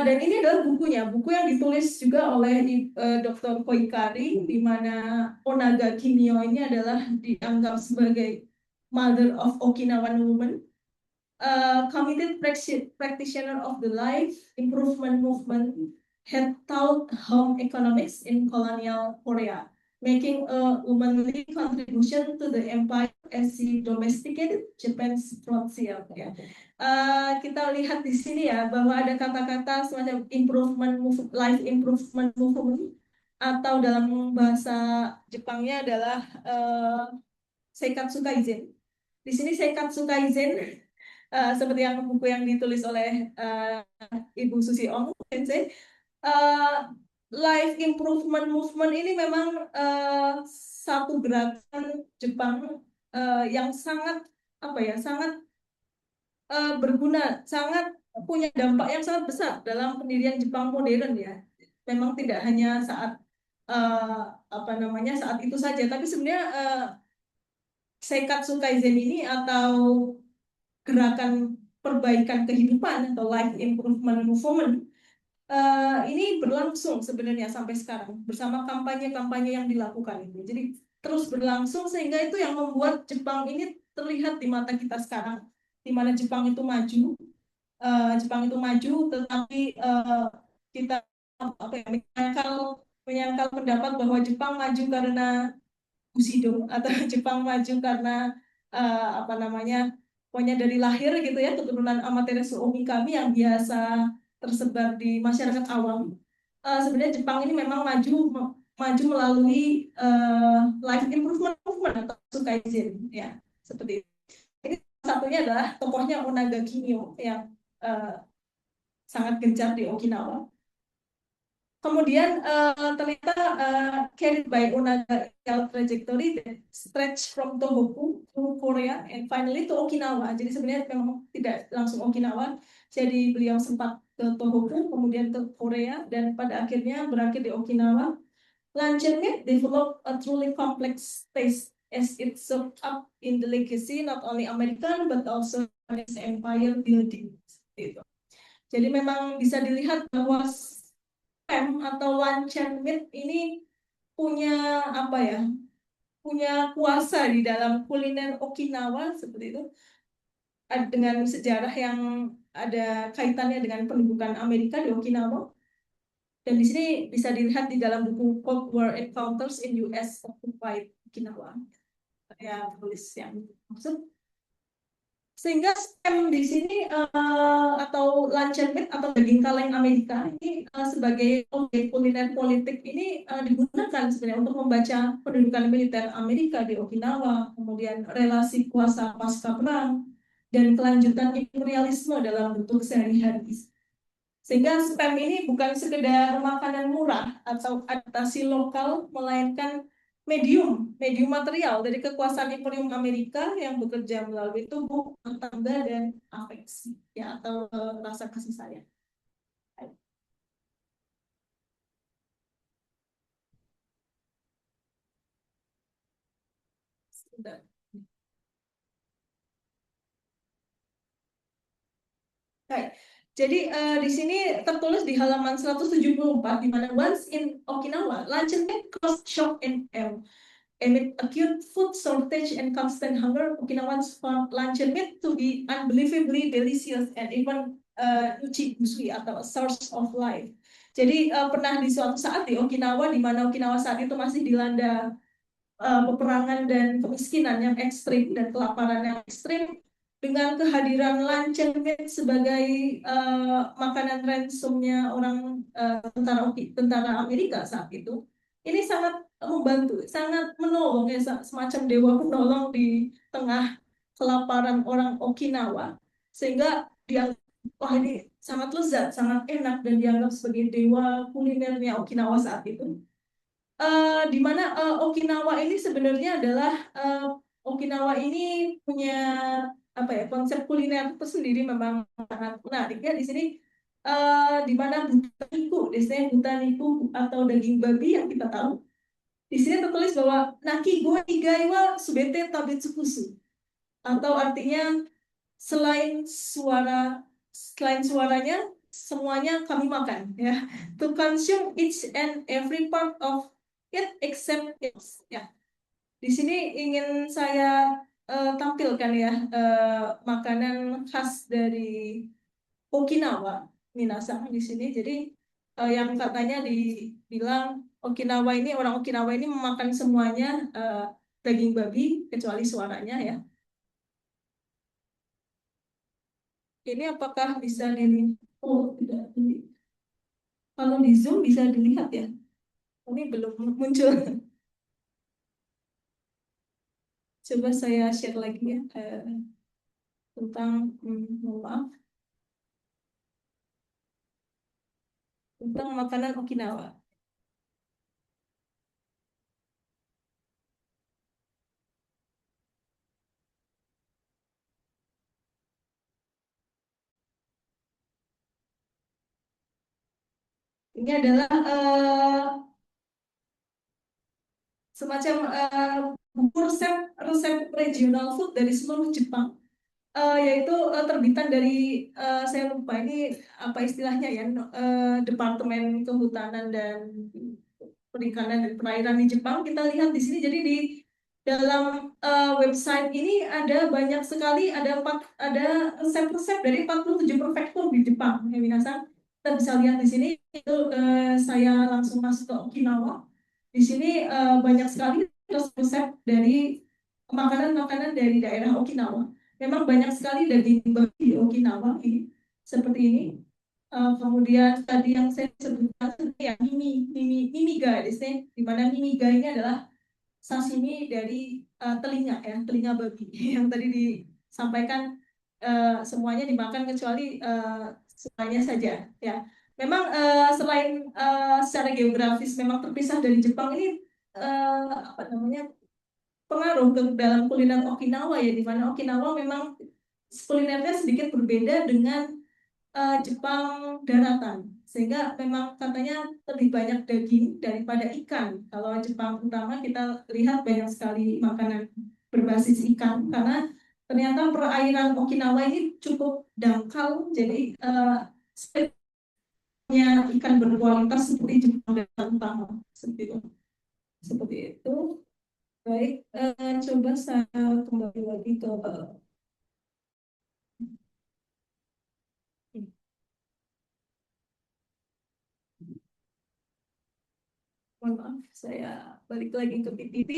dan ini adalah bukunya, buku yang ditulis juga oleh Dr. Koikari, di mana Onaga Kimio ini adalah dianggap sebagai mother of Okinawan women, committed practitioner of the life improvement movement, had taught home economics in colonial Korea, making a womanly contribution to the empire as she domesticated Japan's frontier. Ya. Kita lihat di sini ya bahwa ada kata-kata semacam life improvement movement, atau dalam bahasa Jepangnya adalah Seikatsu Kaizen. Di sini Seikatsu Kaizen seperti yang buku yang ditulis oleh Ibu Susi Ong Sensei, life improvement movement ini memang satu gerakan Jepang yang sangat sangat berguna, sangat punya dampak yang sangat besar dalam pendirian Jepang modern ya. Memang tidak hanya saat saat itu saja, tapi sebenarnya Seikatsu Kaizen ini atau gerakan perbaikan kehidupan atau life improvement movement ini berlangsung sebenarnya sampai sekarang bersama kampanye-kampanye yang dilakukan itu. Jadi terus berlangsung sehingga itu yang membuat Jepang ini terlihat di mata kita sekarang, di mana Jepang itu maju, tetapi kita menyangkal pendapat bahwa Jepang maju karena Bushido, atau Jepang maju karena pokoknya dari lahir gitu ya, keturunan Amaterasu Omikami yang biasa tersebar di masyarakat awam. Sebenarnya Jepang ini memang maju melalui life improvement movement atau Kaizen ya, seperti itu. Ini satunya adalah tokohnya Onaga Kimio yang sangat gencar di Okinawa. Kemudian ternyata carried by Onaga trajectory that stretch from Tohoku to Korea and finally to Okinawa. Jadi sebenarnya memang tidak langsung Okinawa. Jadi beliau sempat ke Tohoku, kemudian ke Korea, dan pada akhirnya berakhir di Okinawa. Lancetnya develop a truly complex taste as it served up in the legacy not only American but also its empire building. Gitu. Jadi memang bisa dilihat bahwa spam atau luncheon meat ini punya apa ya, punya kuasa di dalam kuliner Okinawa seperti itu, dengan sejarah yang ada kaitannya dengan pendudukan Amerika di Okinawa. Dan di sini bisa dilihat di dalam buku Cold War Encounters in US Occupied Okinawa. Saya tulis yang maksud. Sehingga spam di sini atau luncheon meat atau daging kaleng Amerika ini sebagai objek kuliner politik ini digunakan sebenarnya untuk membaca pendudukan militer Amerika di Okinawa, kemudian relasi kuasa pasca perang, dan kelanjutan imperialisme dalam bentuk sehari-hari. Sehingga spam ini bukan sekedar makanan murah atau adaptasi lokal, melainkan medium material dari kekuasaan Imperium Amerika yang bekerja melalui tubuh, tangga, dan afeksi, ya, atau rasa kasih sayang. Sebentar. Baik. Jadi di sini tertulis di halaman 174 di mana once in Okinawa, luncheon meat caused shock and awe. Amid acute food shortage and constant hunger, Okinawans found luncheon meat to be unbelievably delicious and even uchi busui atau a source of life. Jadi pernah di suatu saat di Okinawa, di mana Okinawa saat itu masih dilanda peperangan dan kemiskinan yang ekstrim dan kelaparan yang ekstrim, dengan kehadiran luncheon meat sebagai makanan ransomnya orang tentara Amerika saat itu, ini sangat membantu, sangat menolong, ya, semacam dewa penolong di tengah kelaparan orang Okinawa, sehingga dianggap, wah, ini sangat lezat, sangat enak, dan dianggap sebagai dewa kulinernya Okinawa saat itu. Di mana Okinawa ini sebenarnya adalah Okinawa ini punya apa ya, konsep kuliner tersendiri, memang sangat menarik ya di sini, di mana butaniku, biasanya butaniku atau daging babi yang kita tahu, di sini tertulis bahwa naki go igai wa subete tabetsukusu, atau artinya selain suaranya semuanya kami makan, ya, to consume each and every part of it except it, ya. Di sini ingin saya tampilkan ya makanan khas dari Okinawa, minasan di sini. Jadi yang katanya dibilang Okinawa ini, orang Okinawa ini memakan semuanya daging babi kecuali suaranya, ya. Ini apakah bisa dilihat? Oh, tidak. Kalau di Zoom bisa dilihat ya. Ini belum muncul. Coba saya share lagi ya tentang mohon maaf, tentang makanan Okinawa. Ini adalah semacam buku resep regional food dari seluruh Jepang, yaitu terbitan dari saya lupa ini apa istilahnya ya, Departemen Kehutanan dan Perikanan dan Perairan di Jepang. Kita lihat di sini, jadi di dalam website ini ada banyak sekali, ada resep-resep dari 47 prefektur di Jepang, ya minasan. Kita bisa lihat di sini itu saya langsung masuk ke Okinawa. Di sini banyak sekali resep dari makanan-makanan dari daerah Okinawa. Memang banyak sekali daging babi di Okinawa ini seperti ini. Kemudian tadi yang saya sebutkan ya mimiga di sini, di mana mimiga ini adalah sashimi dari telinga, ya, telinga babi yang tadi disampaikan, semuanya dimakan kecuali sukanya saja, ya. Memang selain secara geografis memang terpisah dari Jepang, ini apa namanya, pengaruh ke dalam kuliner Okinawa, ya, di mana Okinawa memang kulinernya sedikit berbeda dengan Jepang daratan, sehingga memang katanya lebih banyak daging daripada ikan. Kalau Jepang utama kita lihat banyak sekali makanan berbasis ikan, karena ternyata perairan Okinawa ini cukup dangkal, jadi ikan berkualitas seperti Jepang daratan utama, seperti itu. Seperti itu. Baik, coba saya kembali lagi ke mohon maaf, saya balik lagi ke PPT.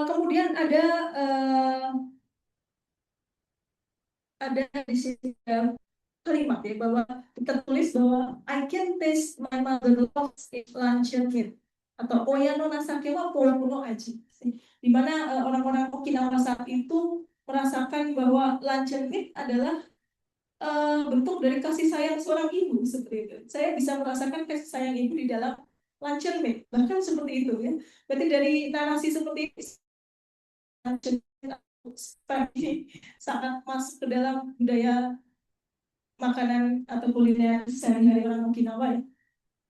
Kemudian ada di sini kalimat ya bahwa tertulis bahwa I can taste my mother loves luncheon meat atau Oyano Nasakewa Purakuno Aji, di mana orang-orang Okinawa saat itu merasakan bahwa luncheon meat adalah bentuk dari kasih sayang seorang ibu seperti itu. Saya bisa merasakan kasih sayang ibu di dalam luncheon meat, bahkan seperti itu ya. Berarti dari narasi seperti ini sangat masuk ke dalam budaya makanan atau kuliner sehari-hari orang Okinawa ya,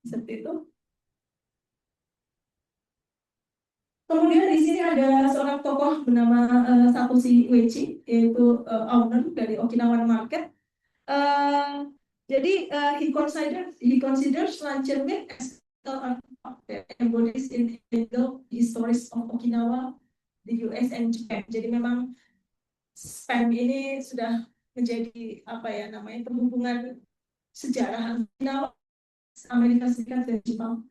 seperti itu. Kemudian di sini ada seorang tokoh bernama Satoshi Uechi, yaitu owner dari Okinawan Market. Jadi he considers luncheon meat as embodies in the histories of Okinawa, the US and Japan. Jadi memang spam ini sudah menjadi apa ya namanya penghubungan sejarah Okinawa, Amerika Serikat dan Jepang.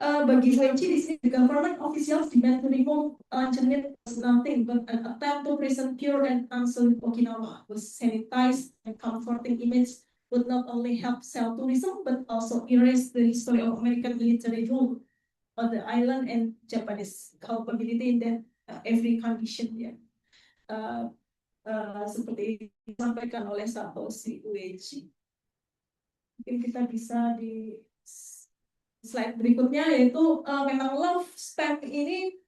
Bagi Uechi di sini, the government officials demand to remove luncheon meat was nothing but an attempt to present pure and unsullied Okinawa with sanitized and comforting image would not only help sell tourism but also erase the history of American military rule on the island and Japanese culpability in that every condition ya. Seperti disampaikan oleh Satoshi Uechi. Mungkin kita bisa di slide berikutnya, yaitu memang love spam ini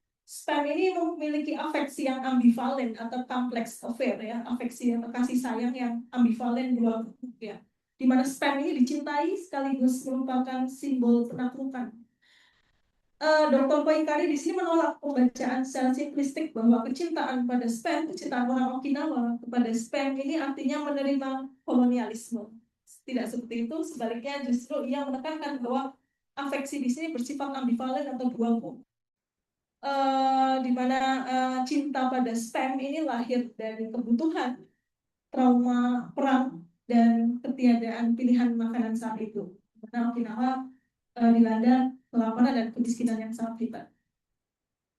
memiliki afeksi yang ambivalen atau complex affair ya, afeksi atau kasih sayang yang ambivalen dua bentuk ya, di mana spam ini dicintai sekaligus merupakan simbol penaklukan. Dr. Poincare di sini menolak pembacaan secara simplistik bahwa kecintaan pada spam, kecintaan orang Okinawa kepada spam ini artinya menerima kolonialisme. Tidak seperti itu, sebaliknya justru ia menekankan bahwa afeksi di sini bersifat ambivalen atau dual, di mana cinta pada spam ini lahir dari kebutuhan, trauma perang, dan ketiadaan pilihan makanan saat itu. Karena Okinawa dilanda kelaparan dan kemiskinan yang sangat hebat.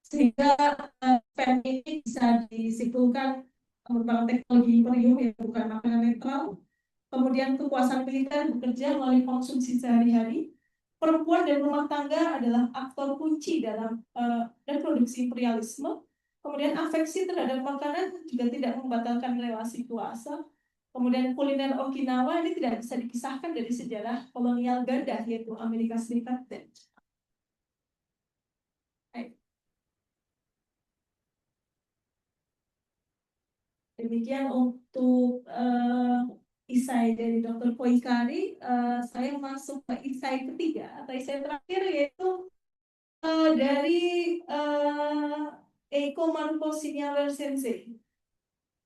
Sehingga spam ini bisa disimpulkan merupakan teknologi imperium yang bukan makanan netral. Kemudian kekuasaan militer bekerja melalui konsumsi sehari-hari. Perempuan dan rumah tangga adalah aktor kunci dalam reproduksi imperialisme. Kemudian afeksi terhadap makanan juga tidak membatalkan relasi kuasa. Kemudian kuliner Okinawa ini tidak bisa dipisahkan dari sejarah kolonial ganda, yaitu Amerika Serikat dan Jepang. Demikian untuk isai dari Dr. Poincare. Saya masuk ke isai ketiga atau isai terakhir, yaitu dari Eiko Maruko Shiniawer Sensei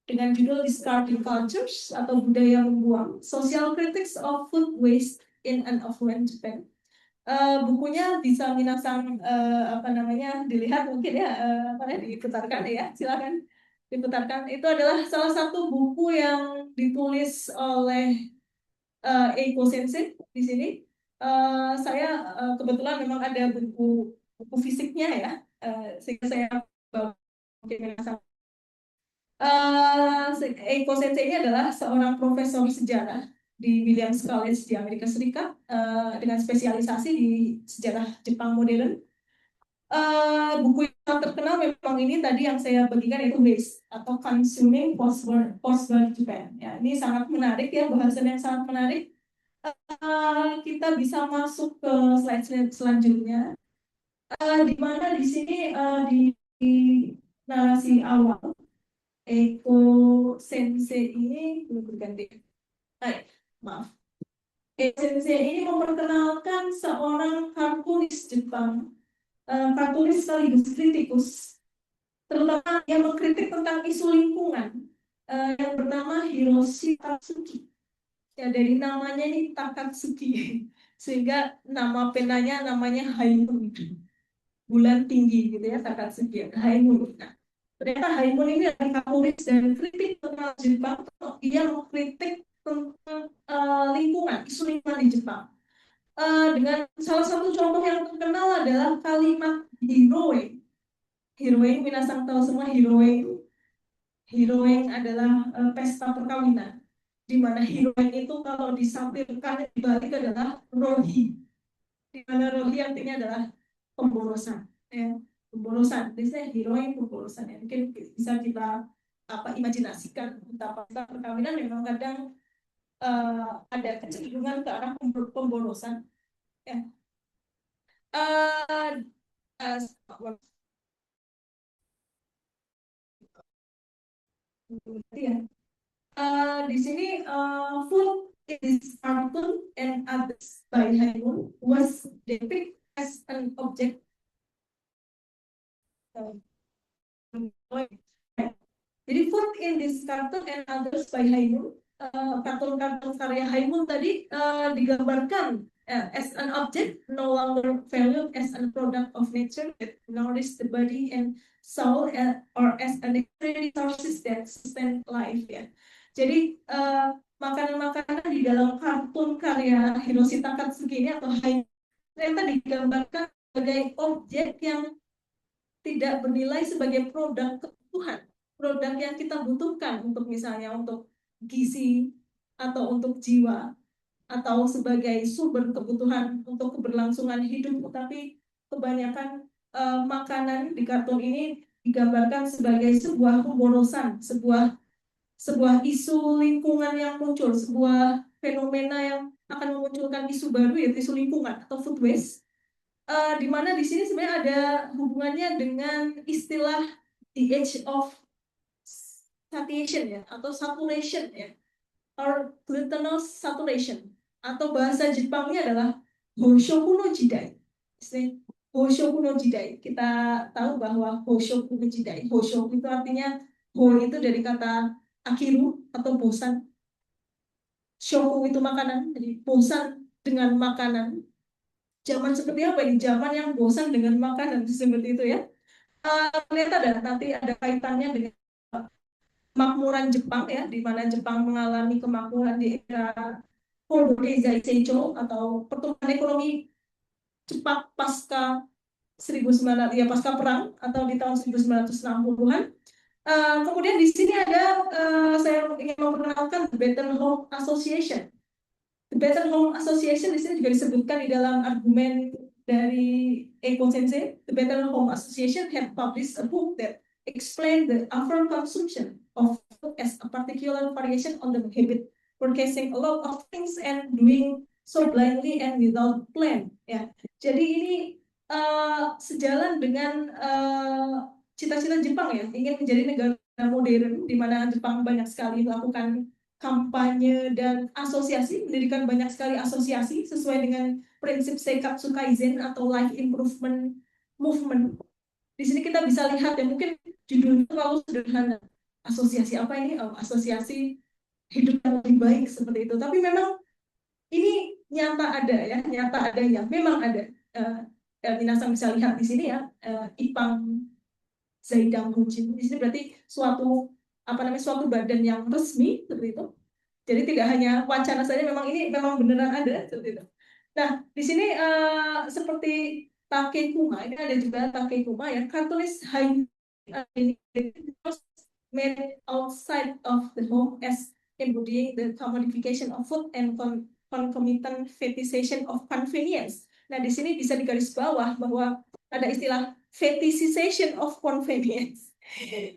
dengan judul Discarding Cultures atau Budaya Membuang, Social Critics of Food Waste in an Affluent Japan. Bukunya bisa minasang dilihat mungkin ya, diputarkan ya, silakan diputarkan. Itu adalah salah satu buku yang ditulis oleh Eiko Sensei di sini. Saya kebetulan memang ada buku fisiknya ya, sehingga saya mungkin minasang. Eiko Sensei ini adalah seorang profesor sejarah di Williams College di Amerika Serikat dengan spesialisasi di sejarah Jepang modern. Buku yang terkenal memang ini tadi yang saya bagikan, yaitu Waste atau Consuming Post-War Japan. Ya, ini sangat menarik ya, bahasan yang sangat menarik. Kita bisa masuk ke slide selanjutnya, di mana di sini di narasi awal Eiko Sensei ini belum berganti. Maaf. Eiko Sensei ini memperkenalkan seorang kartunis Jepang, kartunis sekaligus kritikus, terutama yang mengkritik tentang isu lingkungan Yang pertama Hiroshi Takatsuki. Ya, dari namanya ini Takatsuki, sehingga nama penanya namanya Haimun, bulan tinggi gitu ya, Takatsuki, Haimun. Nah, ternyata Haimun ini adalah tulis dan kritik tentang Jepang. Dia mengkritik tentang lingkungan, isu lingkungan di Jepang. Dengan salah satu contoh yang terkenal adalah kalimat Hiroe. Hiroe, minasang tahu semua Hiroe. Hiroe adalah pesta perkawinan, di mana heroin itu kalau disampirkan dibalik adalah rohi, di mana rohi artinya adalah pemborosan, ya. Pemborosan, biasanya heroin pemborosan, ya. Mungkin bisa kita imajinasikan betapa perkawinan memang kadang ada kecenderungan ke arah pemborosan, ya. Uh, uh, ya. Di sini food is cartoon and others by Haimun was depicted as an object. Jadi food in this cartoon and others by Haimun, kartun-kartun karya Haimun tadi digambarkan as an object, no longer valued as a product of nature that nourish the body and soul, or as a resources that sustain life, ya. Jadi makanan-makanan di dalam kartun karya Hiroshi Takatsuki ini atau Haimun ternyata digambarkan sebagai objek yang tidak bernilai sebagai produk kebutuhan, produk yang kita butuhkan untuk misalnya untuk gizi atau untuk jiwa atau sebagai sumber kebutuhan untuk keberlangsungan hidup, tetapi kebanyakan makanan di kartun ini digambarkan sebagai sebuah pemborosan, sebuah isu lingkungan yang muncul, sebuah fenomena yang akan memunculkan isu baru, yaitu isu lingkungan atau food waste. Di mana di sini sebenarnya ada hubungannya dengan istilah the age of satiation, ya, atau saturation, ya, or glutinous saturation, atau bahasa Jepangnya adalah Hoshoku no Jidai. Hoshoku no Jidai. Kita tahu bahwa Hoshoku no Jidai, Hoshoku itu artinya ho itu dari kata akiru atau bosan. Shoku itu makanan, jadi bosan dengan makanan. Zaman seperti apa ini? Zaman yang bosan dengan makanan seperti itu, ya. Ternyata nanti ada kaitannya dengan kemakmuran Jepang, ya, di mana Jepang mengalami kemakmuran di era Kodokezai Seicho atau pertumbuhan ekonomi cepat pasca 1900, ya, pasca perang atau di tahun 1960-an. Kemudian di sini ada saya ingin memperkenalkan the Better Home Association. The Better Home Association di sini juga disebutkan di dalam argumen dari Eiko Sensei. The Better Home Association had published a book that explained the overconsumption of food as a particular variation on the habit, purchasing a lot of things and doing so blindly and without plan. Ya, jadi ini sejalan dengan cita-cita Jepang, ya, ingin menjadi negara modern di mana Jepang banyak sekali melakukan kampanye dan asosiasi, mendirikan banyak sekali asosiasi sesuai dengan prinsip Seikatsu Kaizen atau Life Improvement Movement. Di sini kita bisa lihat, ya, mungkin judulnya terlalu sederhana. Asosiasi apa ini? Oh, asosiasi hidup yang lebih baik seperti itu. Tapi memang ini nyata ada, ya, nyata adanya, memang ada. Minasang bisa lihat di sini, ya, Ipang Zaidang Hujin. Di sini berarti suatu badan yang resmi seperti itu. Jadi tidak hanya wacana saja, memang ini memang beneran ada seperti itu. Nah, di sini seperti Takekuma, ini ada juga Takekuma, ya, cartoonist high made outside of the home as embodying the commodification of food and concomitant fetishization of convenience. Nah, di sini bisa digaris bawah bahwa ada istilah fetishization of convenience.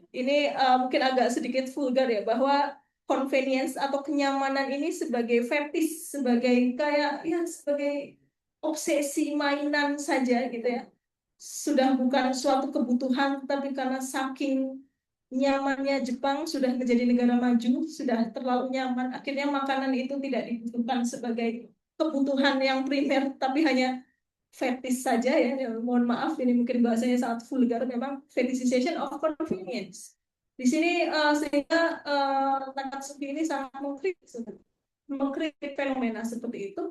Ini mungkin agak sedikit vulgar, ya, bahwa convenience atau kenyamanan ini sebagai fetish, sebagai kayak, ya, sebagai obsesi mainan saja gitu, ya. Sudah bukan suatu kebutuhan, tapi karena saking nyamannya Jepang sudah menjadi negara maju, sudah terlalu nyaman, akhirnya makanan itu tidak dibutuhkan sebagai kebutuhan yang primer, tapi hanya fetish saja, ya. Mohon maaf, ini mungkin bahasanya sangat vulgar, memang fetishization of convenience. Di sini sehingga Takatsuki ini sangat mengkritik fenomena seperti itu.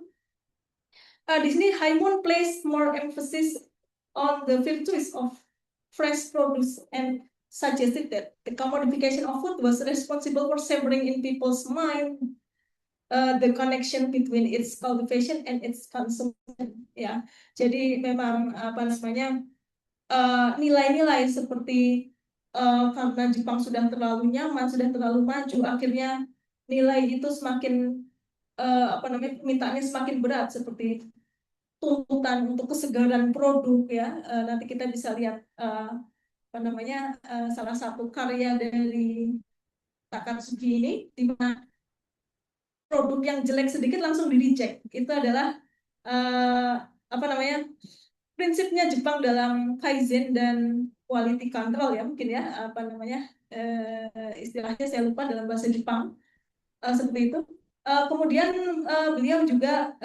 Di sini Haimon placed more emphasis on the virtues of fresh produce and suggested that the commodification of food was responsible for severing in people's mind the connection between its cultivation and its consumption. Ya, jadi memang apa namanya nilai-nilai seperti karena Jepang sudah terlalu nyaman, sudah terlalu maju, akhirnya nilai itu semakin apa namanya permintaannya semakin berat seperti tuntutan untuk kesegaran produk ya. Nanti kita bisa lihat apa namanya salah satu karya dari Takatsuki ini di mana produk yang jelek sedikit langsung di reject. Itu adalah apa namanya prinsipnya Jepang dalam kaizen dan quality control ya mungkin ya apa namanya istilahnya saya lupa dalam bahasa Jepang seperti itu. Kemudian beliau juga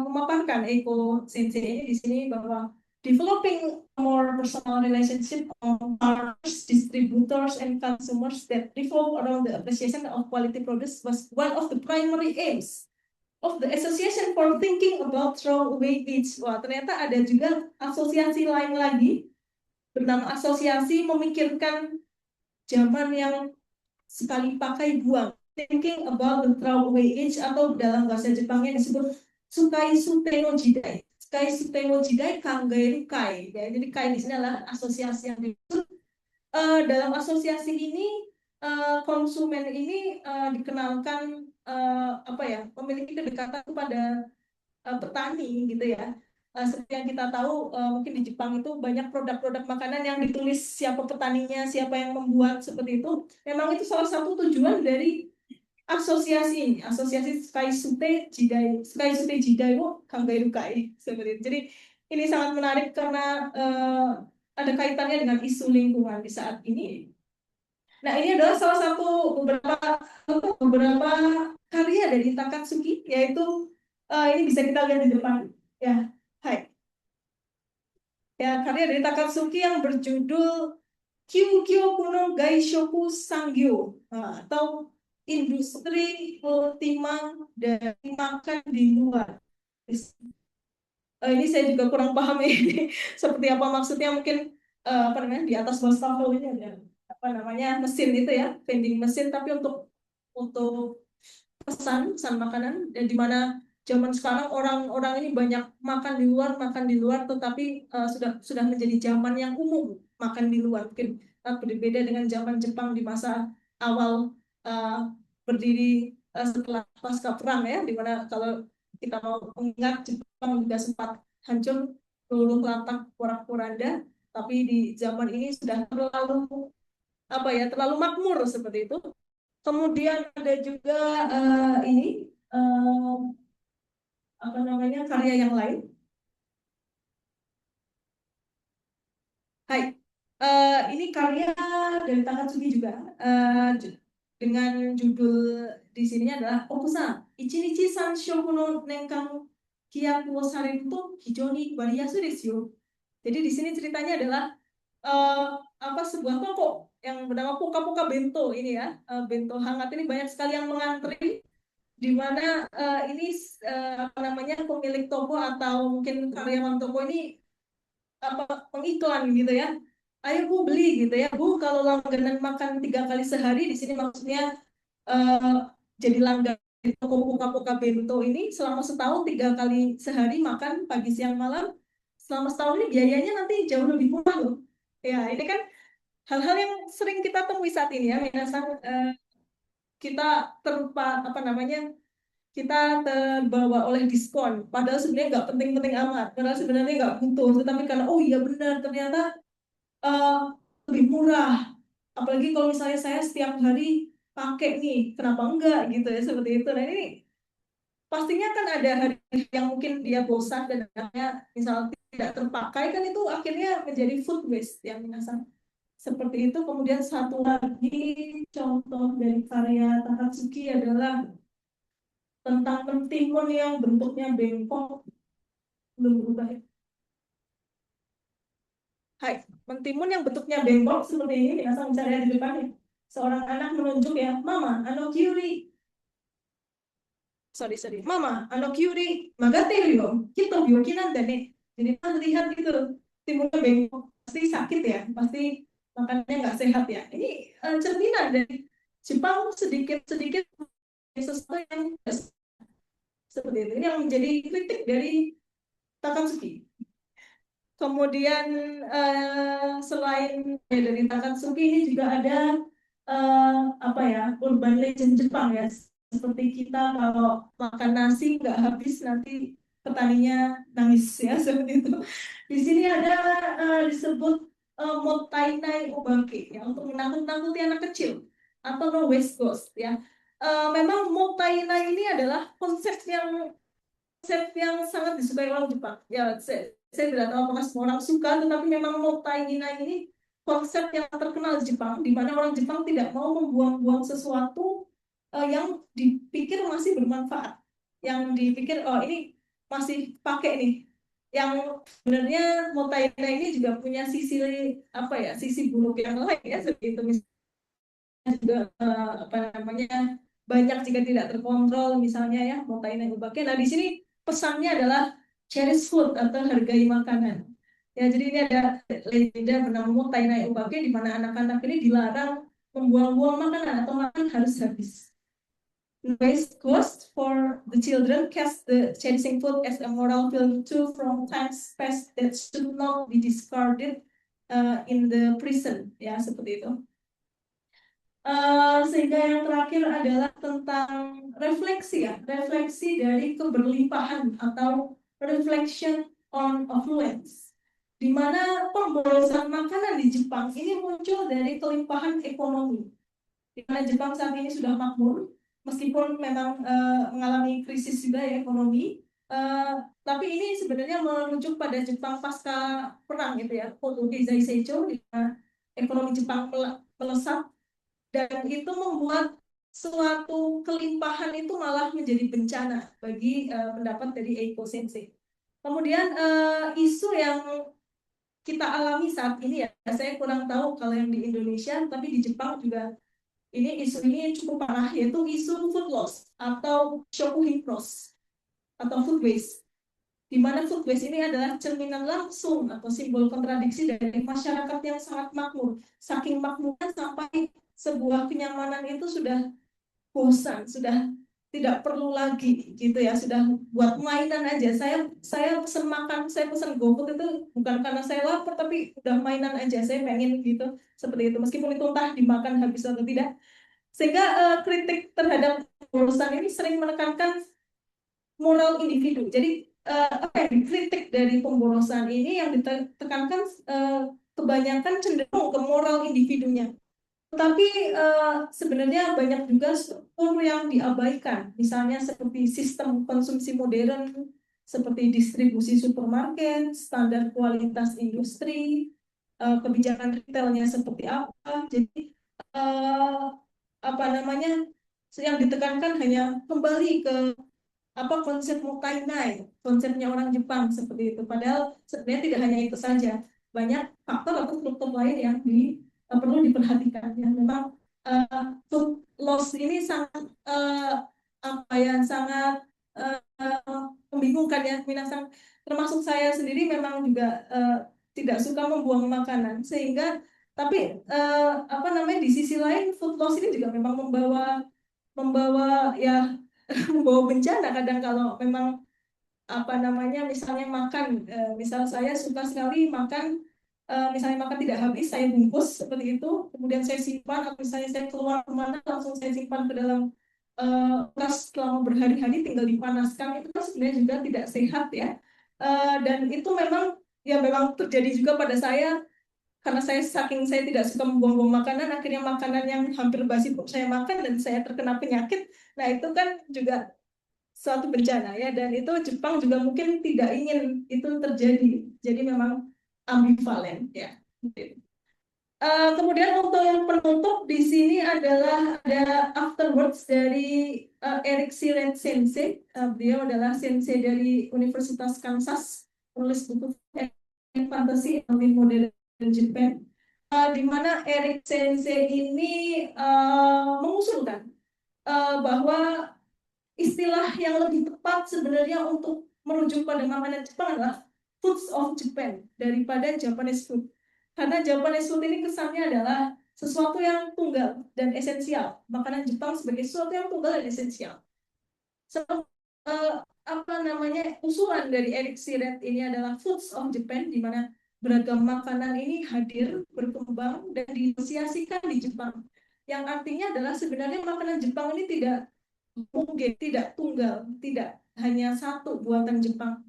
memaparkan Eiko Sensei di sini bahwa developing more personal relationship among farmers, distributors, and consumers that revolve around the appreciation of quality produce was one of the primary aims of the Association for Thinking About Throwaway Age. Wah, ternyata ada juga asosiasi lain lagi bernama Asosiasi Memikirkan Zaman yang Sekali Pakai Buang. Thinking about the throwaway age atau dalam bahasa Jepangnya disebut Sukai Sute no Jidai. Sukai Sute no Jidai Kangairu Kai. Ya, jadi Kai di sini adalah asosiasi yang dimaksud. Dalam asosiasi ini konsumen ini dikenalkan apa ya memiliki kedekatan kepada petani gitu ya. Seperti yang kita tahu mungkin di Jepang itu banyak produk-produk makanan yang ditulis siapa petaninya, siapa yang membuat seperti itu. Memang itu salah satu tujuan dari asosiasi ini, asosiasi Sky Sute Jidai wo Kangairu Kai seperti itu. Jadi ini sangat menarik karena ada kaitannya dengan isu lingkungan di saat ini. Nah, ini adalah salah satu beberapa karya dari Takatsuki, yaitu ini bisa kita lihat di depan. Ya, hai. Ya, karya dari Takatsuki yang berjudul Kyukyo Kuno Gaishoku Sangyo atau industri ultima dari makan di luar. Ini saya juga kurang paham ini seperti apa maksudnya mungkin apa namanya di atas wastafel ini ada apa namanya mesin itu ya vending mesin tapi untuk pesan makanan dan di mana zaman sekarang orang-orang ini banyak makan di luar tetapi sudah menjadi zaman yang umum makan di luar mungkin berbeda dengan zaman Jepang di masa awal berdiri setelah pasca perang ya di mana kalau kita mau mengingat Jepang juga sempat hancur luluh lantak porak-poranda tapi di zaman ini sudah terlalu apa ya terlalu makmur seperti itu. Kemudian ada juga ini apa namanya karya yang lain. Hai, ini karya dari Takatsuki juga dengan judul di sininya adalah Okusa Ichinichi Sanshoku no Nenkan Kyaku wo Sareru to hijou ni wariyasu desu yo. Jadi di sini ceritanya adalah apa sebuah toko yang bernama Puka-Puka Bento ini ya bento hangat ini banyak sekali yang mengantri di mana ini apa namanya pemilik toko atau mungkin karyawan toko ini apa pengiklan gitu ya ayo Bu beli gitu ya Bu kalau langganan makan 3 kali sehari di sini maksudnya jadi langganan di toko Puka-Puka Bento ini selama setahun 3 kali sehari makan pagi siang malam selama setahun ini biayanya nanti jauh lebih murah loh ya ini kan hal-hal yang sering kita temui saat ini ya minasan kita terlupa apa namanya kita terbawa oleh diskon padahal sebenarnya nggak penting-penting amat padahal sebenarnya nggak butuh tetapi karena oh iya benar ternyata uh, lebih murah apalagi kalau misalnya saya setiap hari pakai nih kenapa enggak gitu ya seperti itu nah ini pastinya kan ada hari yang mungkin dia bosan dan akhirnya misal tidak terpakai kan itu akhirnya menjadi food waste yang minasan seperti itu. Kemudian satu lagi contoh dari karya Takatsuki adalah tentang mentimun yang bentuknya bengkok belum berubah ya. Hai, mentimun yang bentuknya bengkok seperti ini, langsung bisa lihat di depan ya. seorang anak menunjuk ya, Mama, ano kyuri, Mama, ano kyuri, magate yo, kita byokinan dane. Jadi pas lihat gitu, timbulnya bengkok, pasti sakit ya, pasti makannya nggak sehat ya. Ini cerminan dari Jepang sedikit-sedikit sesuatu yang seperti itu. Ini yang menjadi kritik dari Takatsuki. Kemudian selain dari Takatsuki ini juga ada apa ya, urban legend Jepang ya. Seperti kita kalau makan nasi nggak habis nanti petaninya nangis ya seperti itu. Di sini ada disebut mottainai obake ya untuk menakut-nakuti anak kecil atau no waste ghost ya. Memang mottainai ini adalah konsep yang sangat disukai orang Jepang. Ya, saya tidak tahu apakah semua orang suka, tetapi memang mottainai ini konsep yang terkenal di Jepang, di mana orang Jepang tidak mau membuang-buang sesuatu yang dipikir masih bermanfaat, yang dipikir oh ini masih pakai nih. Yang sebenarnya mottainai ini juga punya sisi apa ya, sisi buruk yang lain ya, seperti itu. Misalnya juga apa namanya, banyak jika tidak terkontrol misalnya ya mottainai obake. Nah di sini pesannya adalah cherish food atau hargai makanan. Ya, jadi ini ada legenda bernama mottainai obake di mana anak-anak ini dilarang membuang-buang makanan atau makan harus habis. Waste ghost for the children cast the cherishing food as a moral virtue from times past that should not be discarded in the prison. Ya, seperti itu. Sehingga yang terakhir adalah tentang refleksi ya, refleksi dari keberlimpahan atau reflection on affluence, di mana pemborosan makanan di Jepang ini muncul dari kelimpahan ekonomi, di mana Jepang saat ini sudah makmur, meskipun memang mengalami krisis juga ya ekonomi, tapi ini sebenarnya merujuk pada Jepang pasca perang gitu ya, Kotokizai Seicho, di mana ekonomi Jepang melesat dan itu membuat suatu kelimpahan itu malah menjadi bencana bagi pendapat dari Eiko Sensei. Kemudian isu yang kita alami saat ini ya, saya kurang tahu kalau yang di Indonesia, tapi di Jepang juga isu ini cukup parah, yaitu isu food loss atau shokuhinkros atau food waste, di mana food waste ini adalah cerminan langsung atau simbol kontradiksi dari masyarakat yang sangat makmur. Saking makmurnya sampai sebuah kenyamanan itu sudah bosan, sudah tidak perlu lagi gitu ya, sudah buat mainan aja. Saya pesan makan, saya pesan GoFood itu bukan karena saya lapar, tapi udah mainan aja, saya pengen gitu, seperti itu, meskipun itu entah dimakan habis atau tidak. Sehingga kritik terhadap urusan ini sering menekankan moral individu. Jadi apa yang dikritik dari pemborosan ini yang ditekankan kebanyakan cenderung ke moral individunya. Tetapi sebenarnya banyak juga struktur yang diabaikan, misalnya seperti sistem konsumsi modern, seperti distribusi supermarket, standar kualitas industri, kebijakan retailnya seperti apa. Jadi apa namanya, yang ditekankan hanya kembali ke apa konsep mottainai, konsepnya orang Jepang seperti itu. Padahal sebenarnya tidak hanya itu saja, banyak faktor atau struktur lain yang perlu diperhatikan. Ya, memang food loss ini sangat apa ya, sangat membingungkan ya, minasang. Termasuk saya sendiri memang juga tidak suka membuang makanan, sehingga tapi apa namanya, di sisi lain food loss ini juga memang membawa ya membawa bencana kadang kalau memang apa namanya, misalnya makan, misal saya suka sekali makan, misalnya makan tidak habis saya bungkus seperti itu, kemudian saya simpan, atau misalnya saya keluar kemana langsung saya simpan ke dalam kulkas selama berhari-hari tinggal dipanaskan, itu kan sebenarnya juga tidak sehat ya. Dan itu memang ya memang terjadi juga pada saya, karena saking saya tidak suka membuang-buang makanan, akhirnya makanan yang hampir basi pun saya makan dan saya terkena penyakit. Nah itu kan juga suatu bencana ya, dan itu Jepang juga mungkin tidak ingin itu terjadi. Jadi memang ambivalen ya. Kemudian untuk yang penutup di sini adalah ada afterwards dari Eric Siren Sensei. Beliau adalah sensei dari Universitas Kansas, penulis buku Fantasy and Modern Japan. di mana Erik Sensei ini mengusulkan bahwa istilah yang lebih tepat sebenarnya untuk merujuk pada makanan Jepang adalah foods of Japan daripada Japanese food. Karena Japanese food ini kesannya adalah sesuatu yang tunggal dan esensial. Makanan Jepang sebagai sesuatu yang tunggal dan esensial. So, usulan dari Eric Siret ini adalah foods of Japan, di mana beragam makanan ini hadir, berkembang, dan diinisiasikan di Jepang. Yang artinya adalah sebenarnya makanan Jepang ini tidak mungkin, tidak tunggal, tidak hanya satu buatan Jepang.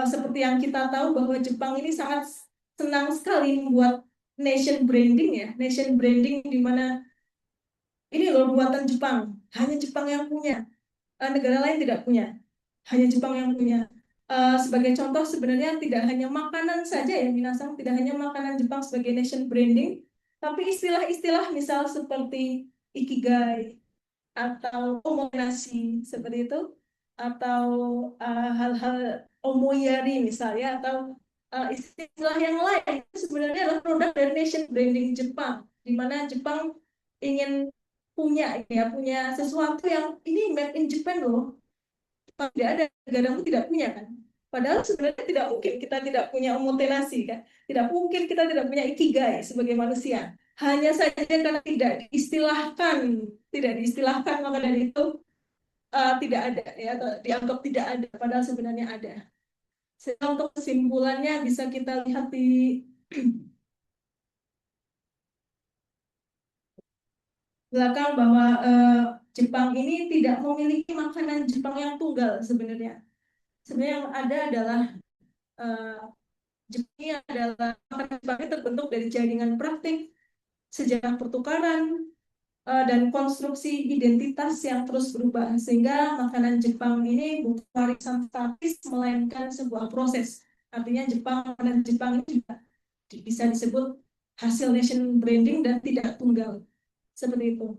Seperti yang kita tahu bahwa Jepang ini sangat senang sekali membuat nation branding ya, nation branding di mana ini loh buatan Jepang, hanya Jepang yang punya, negara lain tidak punya, hanya Jepang yang punya. Sebagai contoh sebenarnya tidak hanya makanan saja ya minasan, tidak hanya makanan Jepang sebagai nation branding, tapi istilah-istilah misal seperti ikigai atau omotenashi seperti itu, atau hal-hal omoyari misalnya, atau istilah yang lain itu sebenarnya adalah produk dari nation branding Jepang, di mana Jepang ingin punya sesuatu yang ini made in Japan loh. Tidak ada negara tidak punya kan. Padahal sebenarnya tidak mungkin kita tidak punya omotenashi kan. Tidak mungkin kita tidak punya ikigai sebagai manusia. Hanya saja karena tidak diistilahkan makanan itu tidak ada ya, atau dianggap tidak ada, padahal sebenarnya ada. Sehingga untuk kesimpulannya bisa kita lihat di belakang bahwa Jepang ini tidak memiliki makanan Jepang yang tunggal sebenarnya. Sebenarnya yang ada adalah Jepang ini adalah makanan Jepang ini terbentuk dari jaringan praktik, sejarah pertukaran, dan konstruksi identitas yang terus berubah, sehingga makanan Jepang ini bukan warisan statis melainkan sebuah proses. Artinya makanan Jepang ini juga bisa disebut hasil nation branding dan tidak tunggal. Seperti itu.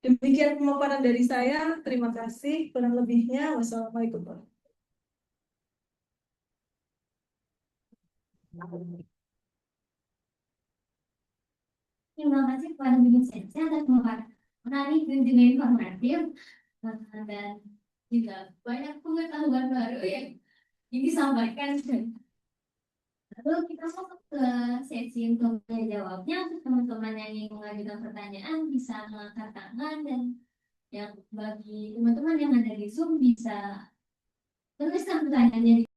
Demikian pemaparan dari saya. Terima kasih. Kurang lebihnya, wassalamualaikum warahmatullahi. Terima kasih kepada Bikin Sensei atas menarik dan juga informatif, dan juga banyak pengetahuan baru yang disampaikan. Lalu kita masuk ke sesi untuk jawabnya. Untuk teman-teman yang ingin mengajukan pertanyaan bisa mengangkat tangan, dan yang bagi teman-teman yang ada di Zoom bisa tuliskan pertanyaannya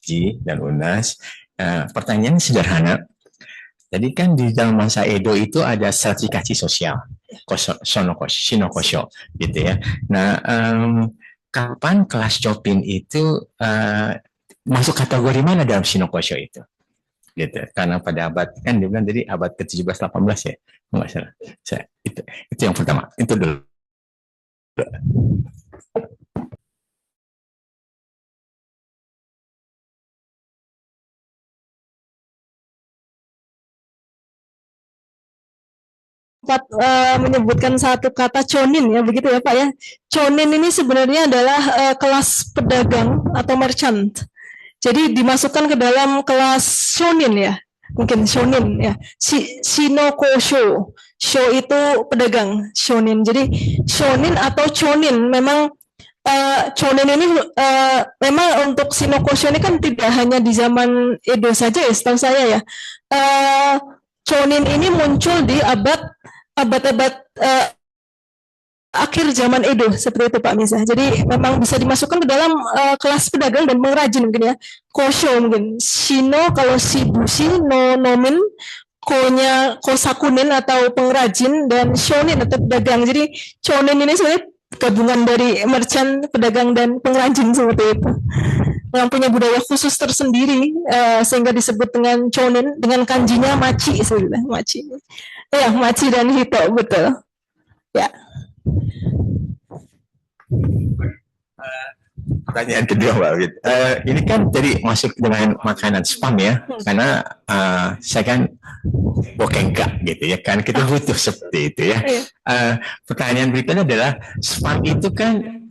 di dan UNAS. Pertanyaan sederhana. Jadi kan di dalam masa Edo itu ada stratifikasi sosial, shinokosho, gitu ya. Nah, kapan kelas Chopin itu masuk kategori mana dalam shinokosho itu? Gitu. Karena pada abad kan dia bilang tadi abad ke-17-18 ya, nggak salah. Itu yang pertama. Itu dulu. Menyebutkan satu kata chonin ya, begitu ya Pak ya. Chonin ini sebenarnya adalah kelas pedagang atau merchant. Jadi dimasukkan ke dalam kelas shonin ya, mungkin shonin ya. Shinokosho, sho itu pedagang, shonin. Jadi shonin atau chonin memang chonin ini memang untuk shinokosho ini kan tidak hanya di zaman Edo saja ya, setahu saya ya. Chonin ini muncul di abad-abad akhir zaman Edo, seperti itu Pak Miza. Jadi memang bisa dimasukkan ke dalam kelas pedagang dan pengrajin mungkin ya. Kosho mungkin, shino kalau shibushi, no nomin, ko-nya kosakunin atau pengrajin, dan shonin atau pedagang. Jadi chonin ini sebenarnya gabungan dari merchant, pedagang, dan pengrajin seperti itu. Yang punya budaya khusus tersendiri sehingga disebut dengan chonin, dengan kanjinya machi sebenarnya, machi. Ya, machi dan hito, betul. Ya. Pertanyaan kedua, Mbak Wid. Ini kan jadi masuk dengan makanan spam ya, karena saya kan bokengka gitu ya, kan kita butuh seperti itu ya. Pertanyaan berikutnya adalah spam itu kan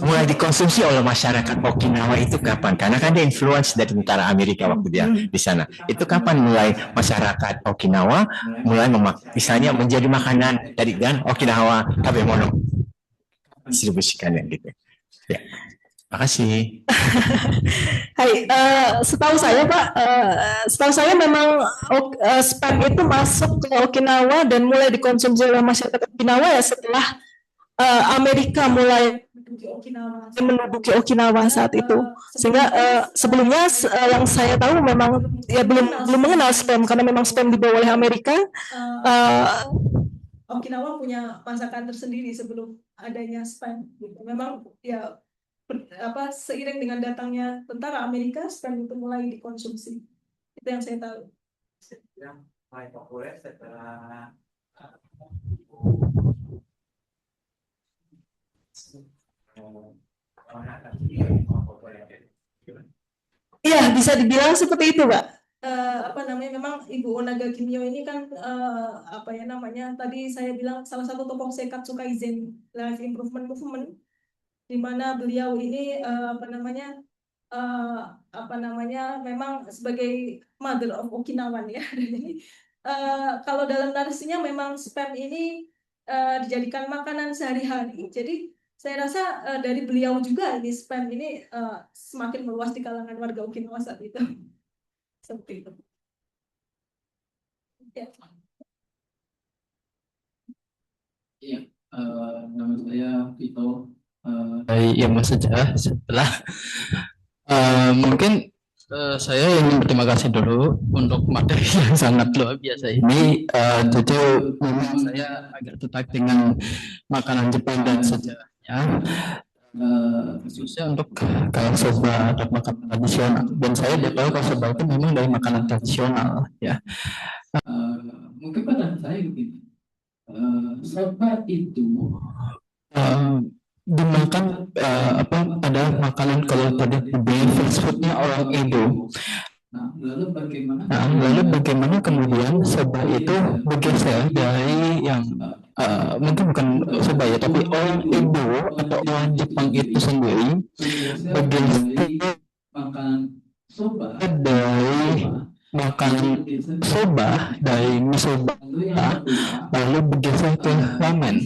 mulai dikonsumsi oleh masyarakat Okinawa itu kapan? Karena kan dia influence dari tentara Amerika waktu dia di sana. Itu kapan mulai masyarakat Okinawa mulai misalnya menjadi makanan dari dan Okinawa tabemono distribusikannya gitu. Ya, makasih. Hai, setahu saya Pak, setahu saya memang spam itu masuk ke Okinawa dan mulai dikonsumsi oleh masyarakat Okinawa ya setelah Amerika mulai menduduki Okinawa saat itu. Sehingga sebelumnya yang saya tahu memang ya belum mengenal spam karena memang spam dibawa oleh Amerika. Okinawa punya masakan tersendiri sebelum adanya spam. Memang ya seiring dengan datangnya tentara Amerika, spam itu mulai dikonsumsi. Itu yang saya tahu. Yang mulai populer setelah Iya, bisa dibilang seperti itu, Mbak. Memang Ibu Onaga Kimio ini kan tadi saya bilang salah satu tokoh Seikatsu Kaizen Life Improvement Movement, di mana beliau ini memang sebagai mother of Okinawan ya. Jadi kalau dalam narasinya memang spam ini dijadikan makanan sehari-hari. Jadi saya rasa dari beliau juga ini spam ini semakin meluas di kalangan warga Okinawa saat itu. Seperti itu. Ya. Iya, nama saya Vito dari Ilmu Sejarah. Setelah mungkin saya ingin berterima kasih dulu untuk materi yang sangat luar biasa ini. Jujur memang saya agak tertarik dengan makanan Jepang dan sejarahnya, khususnya untuk kayak soba atau makanan tradisional. Dan saya tidak tahu kalau soba itu memang dari makanan tradisional ya. Mungkin pada saya begini, soba itu dimakan ada makanan kalau tadi di fast foodnya orang Edo. Lalu bagaimana kemudian soba itu bergeser dari yang mungkin bukan soba ya, tapi orang Edo atau orang Jepang itu sendiri bergeser makanan soba dari misoba lalu bergeser ke ramen.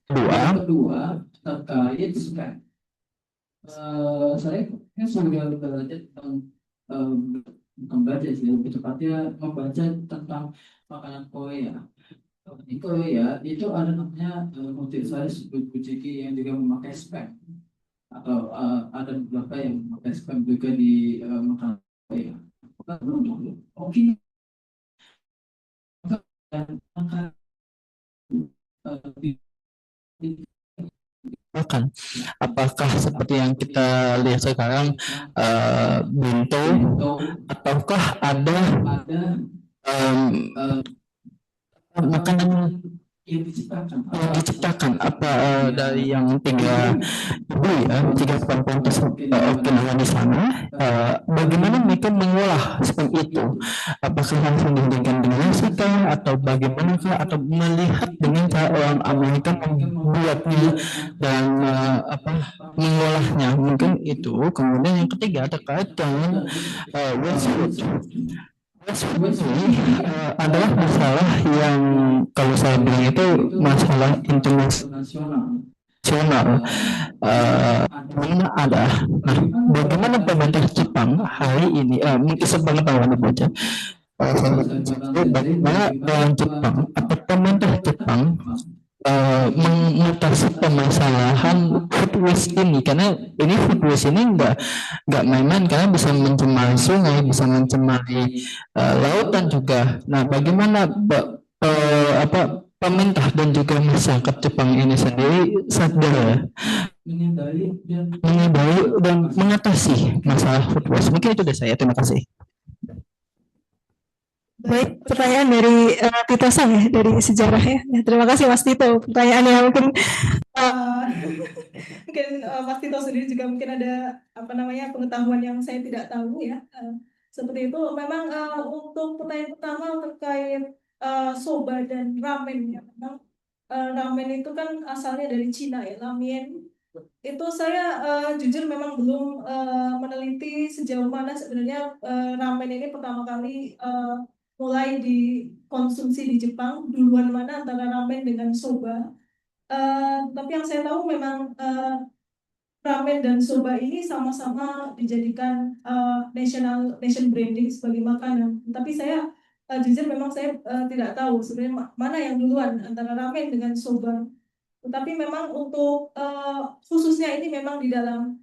Kedua terkait spam. Saya sudah belajar tentang bukan belajar sih, lebih tepatnya membaca tentang makanan Korea. Di Korea itu ada namanya multi-size bujiki yang juga memakai spam, atau ada beberapa yang memakai spam juga di makanan Korea. Oke. Makan. Apakah seperti yang kita lihat sekarang bento, ataukah ada makanan yang diciptakan apa dari yang tiga pontos Okinawa di sana, bagaimana mereka mengolah spam itu? Apakah langsung dihidangkan dengan nasi atau bagaimana, atau melihat dengan cara orang Amerika membuatnya dan mengolahnya, mungkin itu. Kemudian yang ketiga terkait dengan waste food. Ini adalah masalah yang kalau saya bilang itu masalah internasional. Mana ada. Nah, bagaimana pemerintah Jepang hari ini, mungkin sepengetahuan baca, bagaimana orang Jepang atau pemerintah Jepang mengatasi permasalahan food waste ini, karena ini food waste ini nggak main-main, karena bisa mencemari sungai, bisa mencemari lautan juga. Nah, bagaimana pemerintah dan juga masyarakat Jepang ini sendiri sadar menyadari dan mengatasi masalah food waste? Mungkin itu dari saya. Terima kasih. Baik, pertanyaan dari Tito Sang ya, dari sejarah ya. Terima kasih Mas Tito. Pertanyaannya mungkin mungkin Mas Tito sendiri juga mungkin ada apa namanya pengetahuan yang saya tidak tahu ya. Seperti itu. Memang untuk pertanyaan pertama terkait soba dan ramen ya. Memang ramen itu kan asalnya dari Cina ya, ramen. Itu saya jujur memang belum meneliti sejauh mana sebenarnya ramen ini pertama kali mulai dikonsumsi di Jepang, duluan mana antara ramen dengan soba. Tapi yang saya tahu memang ramen dan soba ini sama-sama dijadikan nation branding sebagai makanan. Tapi saya jujur memang saya tidak tahu sebenarnya mana yang duluan antara ramen dengan soba. Tetapi memang untuk khususnya ini memang di dalam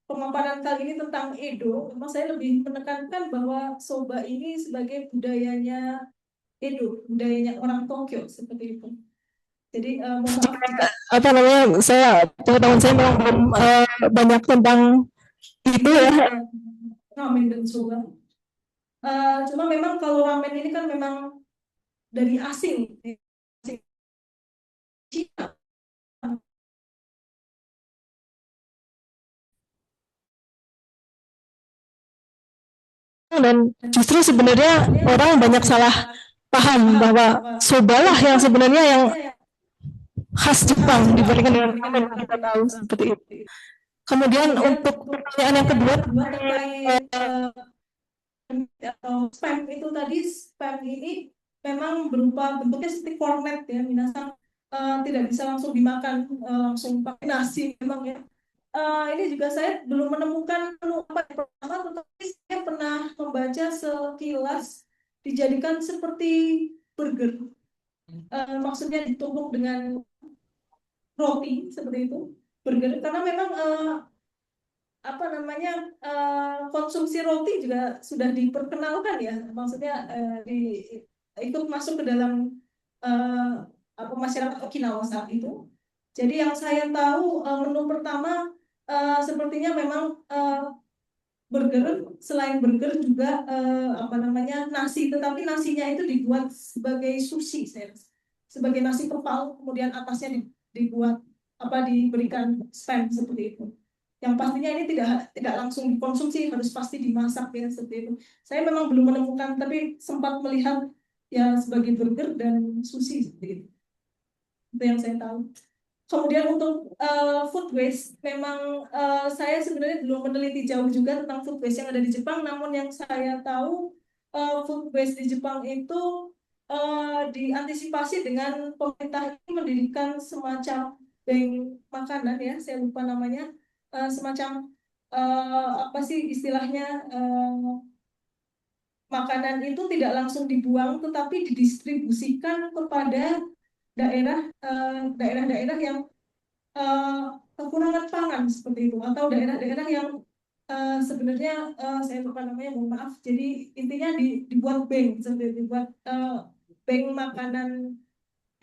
pemaparan kali ini tentang Edo, memang saya lebih menekankan bahwa soba ini sebagai budayanya Edo, budayanya orang Tokyo seperti itu. Jadi mohon maaf jika apa namanya, saya pengetahuan saya memang belum banyak tentang itu ya. ramen dan soba. Cuma memang kalau ramen ini kan memang dari asing, Cina. Dan justru sebenarnya orang banyak salah paham bahwa soba lah yang sebenarnya yang khas Jepang dibandingkan dengan ramen yang kita tahu seperti itu. Kemudian untuk pertanyaan yang kedua terkait atau spam itu tadi, spam ini memang berupa bentuknya seperti kornet ya, minasang tidak bisa langsung dimakan langsung pakai nasi memang ya. Ini juga saya belum menemukan menu apa yang pertama, tetapi saya pernah membaca sekilas dijadikan seperti burger. Maksudnya ditumbuk dengan roti seperti itu, burger. Karena memang apa namanya konsumsi roti juga sudah diperkenalkan ya, maksudnya ikut masuk ke dalam apa masyarakat Okinawa saat itu. Jadi yang saya tahu menu pertama sepertinya memang burger, selain burger juga apa namanya nasi, tetapi nasinya itu dibuat sebagai sushi, sebagai nasi kepal, kemudian atasnya dibuat apa diberikan spam seperti itu. Yang pastinya ini tidak langsung dikonsumsi, harus pasti dimasak ya seperti itu. Saya memang belum menemukan, tapi sempat melihat ya sebagai burger dan sushi seperti itu. Itu yang saya tahu. Kemudian untuk food waste, memang saya sebenarnya belum meneliti jauh juga tentang food waste yang ada di Jepang. Namun yang saya tahu food waste di Jepang itu diantisipasi dengan pemerintah ini mendirikan semacam bank makanan ya, saya lupa namanya, semacam apa sih istilahnya, makanan itu tidak langsung dibuang, tetapi didistribusikan kepada daerah-daerah yang kekurangan pangan seperti itu, atau daerah-daerah yang sebenarnya saya lupa namanya, mohon maaf. Jadi intinya dibuat bank, dibuat bank makanan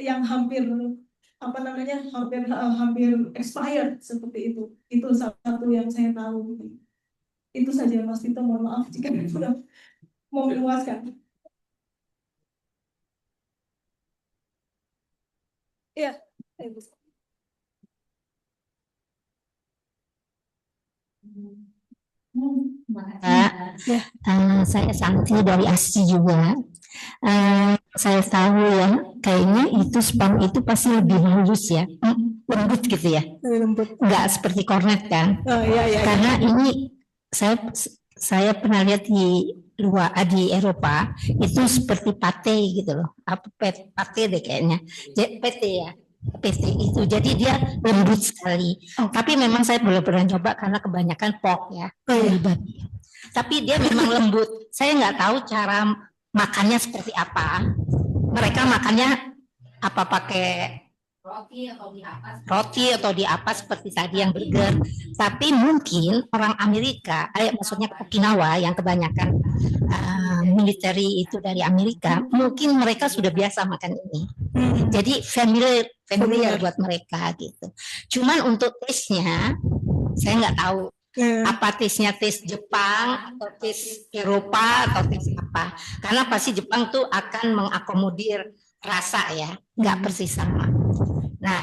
yang hampir apa namanya hampir expired seperti itu. Itu salah satu yang saya tahu. Itu saja Mas Tito, mohon maaf jika sudah mau memuaskan. Iya, Ibu. Saya Santi dari ASCI juga. Saya tahu ya, kayaknya itu spam itu pasti lebih halus ya, lembut gitu ya, nggak seperti kornet kan? Iya. Karena ini saya pernah lihat di luar di Eropa itu seperti pate gitu loh, apa pate deh kayaknya, PT ya. PT itu jadi dia lembut sekali. Tapi memang saya belum pernah coba karena kebanyakan pork ya, babi. Tapi dia memang lembut. Saya nggak tahu cara makannya seperti apa. Mereka makannya apa, pakai roti atau di apa seperti tadi yang burger. Tapi mungkin orang Amerika, maksudnya Okinawa yang kebanyakan military itu dari Amerika, mungkin mereka sudah biasa makan ini. Jadi familiar buat mereka gitu. Cuman untuk taste-nya saya nggak tahu Apa taste-nya taste Jepang atau taste Eropa atau taste apa? Karena pasti Jepang tuh akan mengakomodir rasa ya, nggak persis sama. Nah,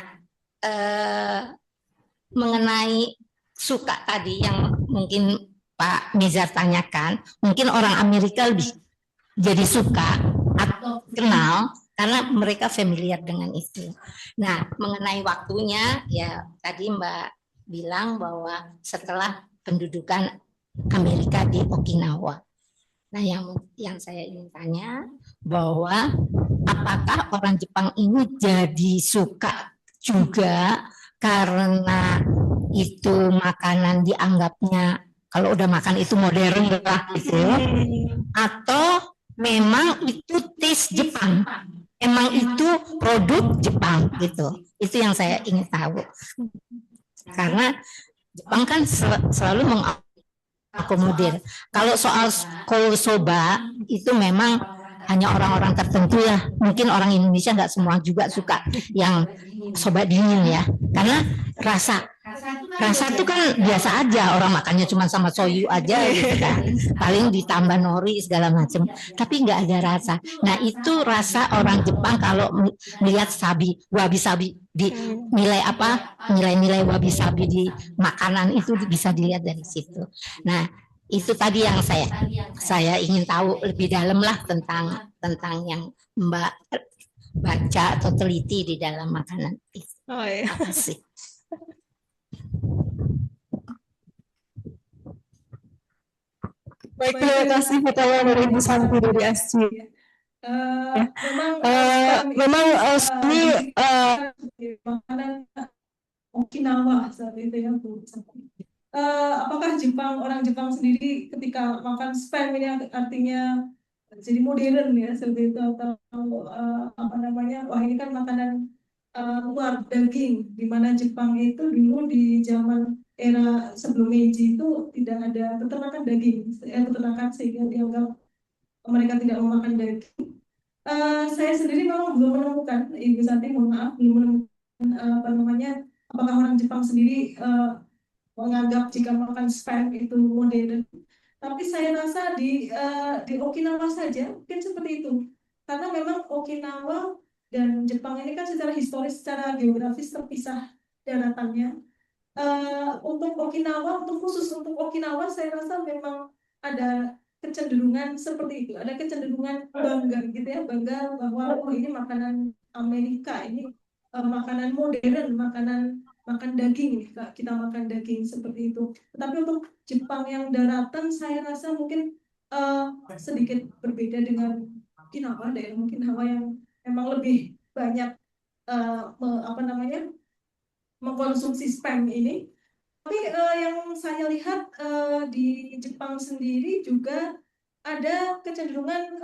mengenai suka tadi yang mungkin Pak Nizar tanyakan, mungkin orang Amerika lebih jadi suka atau kenal karena mereka familiar dengan itu. Nah, mengenai waktunya ya tadi Mbak bilang bahwa setelah pendudukan Amerika di Okinawa. Nah, yang saya ingin tanya bahwa apakah orang Jepang ini jadi suka juga karena itu makanan dianggapnya kalau udah makan itu modern lah gitu, atau memang itu taste Jepang, emang itu produk Jepang gitu. Itu yang saya ingin tahu. Karena Jepang kan selalu mengakomodir. Kalau soal kol soba itu memang hanya orang-orang tertentu ya. Mungkin orang Indonesia nggak semua juga suka yang soba dingin ya. Karena rasa itu kan biasa aja, orang makannya cuma sama soyu aja gitu kan. Paling ditambah nori segala macam. Tapi nggak ada rasa. Nah itu rasa orang Jepang kalau melihat wabi sabi di nilai-nilai wabi sabi di makanan itu bisa dilihat dari situ. Nah itu tadi yang saya ingin tahu lebih dalam lah tentang yang Mbak baca atau teliti di dalam makanan itu. Oh, iya. Terima kasih. Baik, terima kasih pertama dari Ibu Santi dari ASCI. Memang ini makanan Okinawa saat itu ya Bu. Apakah orang Jepang sendiri ketika makan spam ini artinya jadi modern ya seperti itu atau wah ini kan makanan luar daging, di mana Jepang itu dulu di zaman era sebelum Meiji itu tidak ada peternakan daging, peternakan sehingga dianggap mereka tidak memakan daging. Saya sendiri memang belum menemukan, Ibu Santi mohon maaf, belum menemukan apakah orang Jepang sendiri menganggap jika makan spam itu modern. Tapi saya rasa di Okinawa saja mungkin seperti itu, karena memang Okinawa dan Jepang ini kan secara historis, secara geografis terpisah daratannya. Khusus untuk Okinawa, saya rasa memang ada kecenderungan seperti itu, ada kecenderungan bangga gitu ya, bangga bahwa ini makanan Amerika, ini makanan modern, makan daging, kita makan daging seperti itu. Tetapi untuk Jepang yang daratan, saya rasa mungkin sedikit berbeda dengan Okinawa, daerah Okinawa yang memang lebih banyak mengkonsumsi spam ini. Tapi yang saya lihat di Jepang sendiri juga ada kecenderungan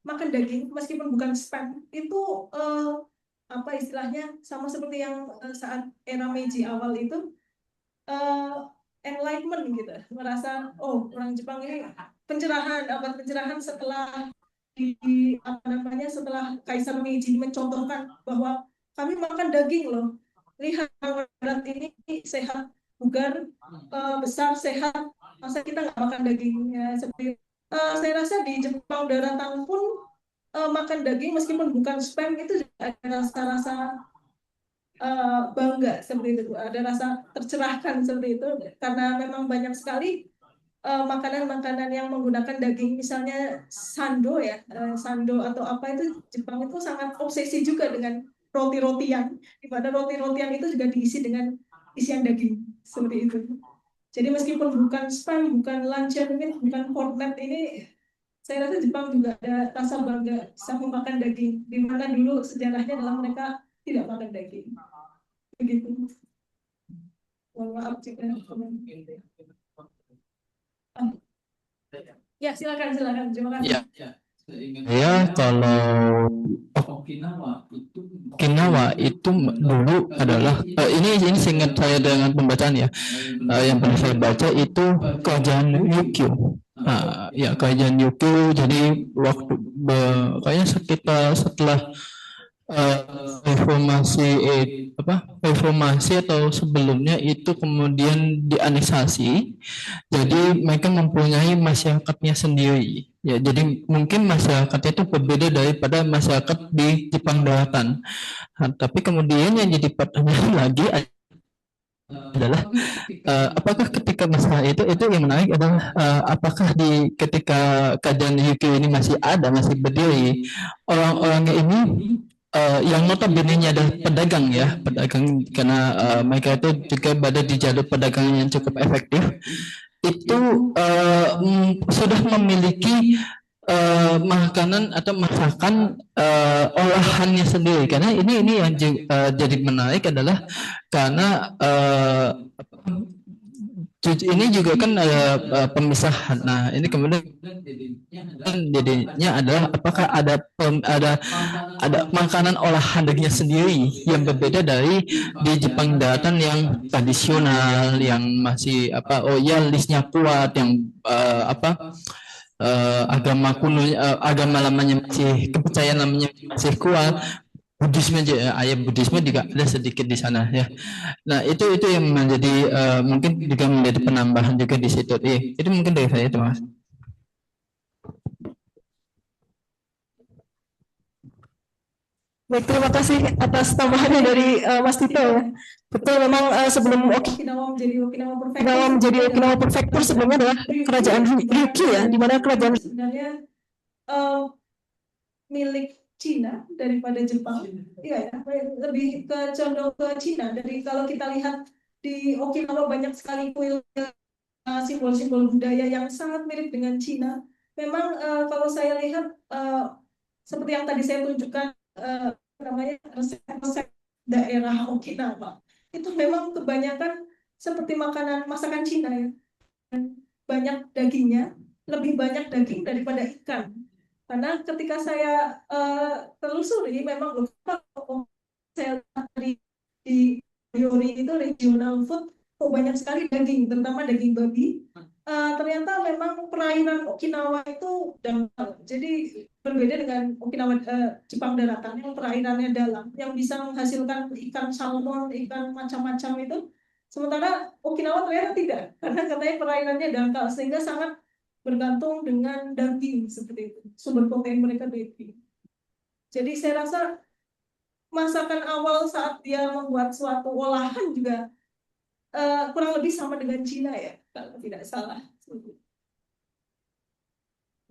makan daging meskipun bukan spam itu istilahnya sama seperti yang saat era Meiji awal itu enlightenment gitu, merasa orang Jepang ini pencerahan setelah setelah Kaisar Meiji mencontohkan bahwa kami makan daging loh, lihat berat ini sehat, bugar, besar, sehat, masa kita nggak makan dagingnya seperti saya rasa di Jepang daratan pun makan daging meskipun bukan spam itu juga ada rasa-rasa bangga seperti itu, ada rasa tercerahkan seperti itu, karena memang banyak sekali makanan-makanan yang menggunakan daging, misalnya sando ya, sando atau apa itu Jepang itu sangat obsesi juga dengan roti-rotian, di mana roti-rotian itu juga diisi dengan isian daging seperti itu. Jadi meskipun bukan spam, bukan luncheon, bukan kornet ini, saya rasa Jepang juga ada rasa bangga bisa memakan daging, di mana dulu sejarahnya adalah mereka tidak makan daging. Begitu. Mohon maaf jika ya, silakan. Terima kasih. Ya, kalau Okinawa itu dulu adalah ini seingat saya dengan pembacaan ya, yang pernah saya baca itu Kajan Yukio. Ya Kajan Yukio. Jadi waktu kayaknya setelah eh, reformasi atau sebelumnya itu kemudian dianeksasi, jadi mereka mempunyai masyarakatnya sendiri. Ya, jadi mungkin masyarakatnya itu berbeda daripada masyarakat di Jepang Daratan. Nah, tapi kemudian yang jadi pertanyaan lagi adalah apakah ketika masalah itu yang menarik adalah apakah di ketika kajian Yukio ini masih berdiri, orang-orangnya ini yang notabene-nya adalah pedagang ya, pedagang karena mereka itu juga berada di jalur perdagangan yang cukup efektif, itu sudah memiliki makanan atau masakan olahannya sendiri. Karena ini yang jadi menarik adalah karena ini juga kan ada pemisahan. Nah, ini kemudian jadinya adalah apakah ada makanan olahan dagingnya sendiri yang berbeda dari di Jepang Daratan yang tradisional, yang masih oh ya listnya kuat, yang agama kuno, agama lamanya masih, kepercayaan lamanya masih kuat. Buddhisme ayat Buddhisme juga ada sedikit di sana ya. Nah, itu yang menjadi mungkin juga menjadi penambahan juga di situ. Itu mungkin dari saya itu, Mas. Baik, terima kasih atas tambahannya dari Mas Tito ya. Betul, memang sebelum Okinawa Okinawa menjadi Okinawa Prefecture sebelumnya adalah kerajaan Ryukyu ya, di mana kerajaan sebenarnya milik Cina daripada Jepang. Iya ya, lebih ke condong ke Cina. Dari kalau kita lihat di Okinawa banyak sekali kuil, simbol-simbol budaya yang sangat mirip dengan Cina. Memang kalau saya lihat seperti yang tadi saya tunjukkan, namanya resep daerah Okinawa, itu memang kebanyakan seperti masakan Cina ya. Banyak dagingnya, lebih banyak daging daripada ikan. Karena ketika saya telusuri, memang saya lihat di Yori itu regional food, kok banyak sekali daging, terutama daging babi. Ternyata memang perairan Okinawa itu dangkal. Jadi berbeda dengan Okinawa Jepang Daratan yang perairannya dalam, yang bisa menghasilkan ikan salmon, ikan macam-macam itu. Sementara Okinawa ternyata tidak, karena katanya perairannya dangkal, sehingga sangat bergantung dengan daging seperti itu. Sumber protein mereka daging. Jadi saya rasa masakan awal saat dia membuat suatu olahan juga kurang lebih sama dengan Cina ya, kalau tidak salah. Terima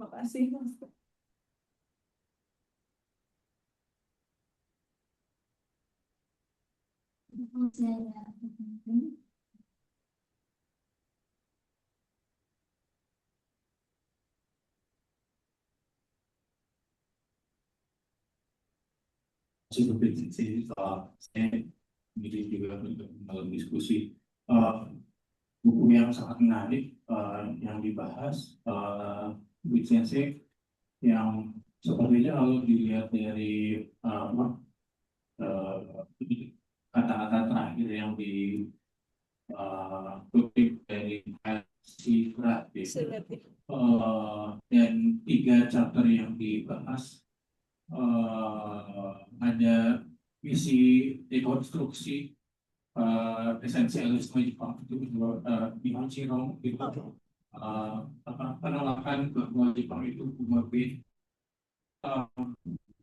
kasih, Mas. Cukup sih, saya milih juga untuk dalam diskusi buku yang sangat menarik yang dibahas Big Sensei, yang sepertinya kalau dilihat dari kata-kata terakhir yang kutip dari si Gratis dan 3 chapter yang dibahas, ada misi dekonstruksi esensialisme Jepang itu Nihonshiro itu penolakan bahwa Jepang itu morbid,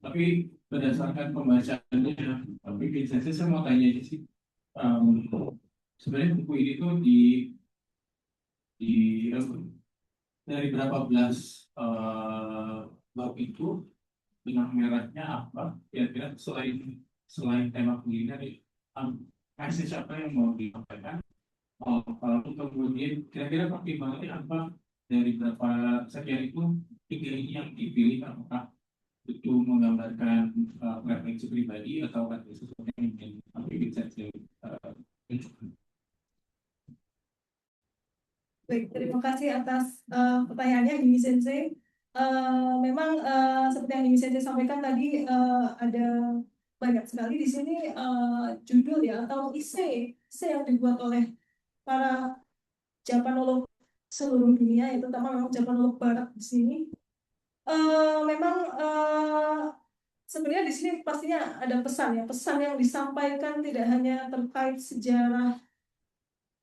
tapi berdasarkan pembacaannya, tapi saya mau tanya aja sih, sebenarnya buku ini tuh di dari berapa belas bab itu, benang merahnya apa kira-kira selain tema kuliner, message apa yang mau disampaikan, kalau kemudian kira-kira pertimbangannya apa dari berapa sekian itu, 3 ini yang dipilih, apakah itu menggambarkan preferensi pribadi atau ada sesuatu yang ingin bisa tunjukkan. Baik, terima kasih atas pertanyaannya, Yumi Sensei. Memang seperti yang Yumi Sensei sampaikan tadi, ada banyak sekali di sini judul ya, atau ise yang dibuat oleh para Japanolog seluruh dunia, itu terutama memang Japanolog Barat di sini. Memang sebenarnya di sini pastinya ada pesan ya, pesan yang disampaikan tidak hanya terkait sejarah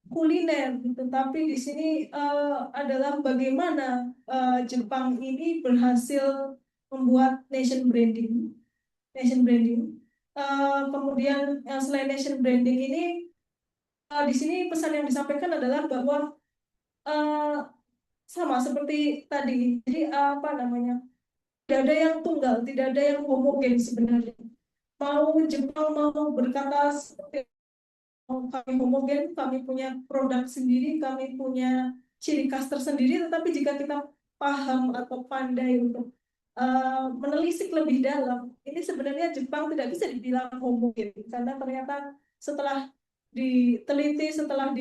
kuliner, tetapi di sini adalah bagaimana Jepang ini berhasil membuat nation branding. Kemudian selain nation branding ini, di sini pesan yang disampaikan adalah bahwa sama seperti tadi, jadi apa namanya? Tidak ada yang tunggal, tidak ada yang homogen sebenarnya. Mau Jepang mau berkata seperti kami homogen, kami punya produk sendiri, kami punya ciri khas tersendiri, tetapi jika kita paham atau pandai untuk menelisik lebih dalam, ini sebenarnya Jepang tidak bisa dibilang homogen, karena ternyata setelah diteliti, setelah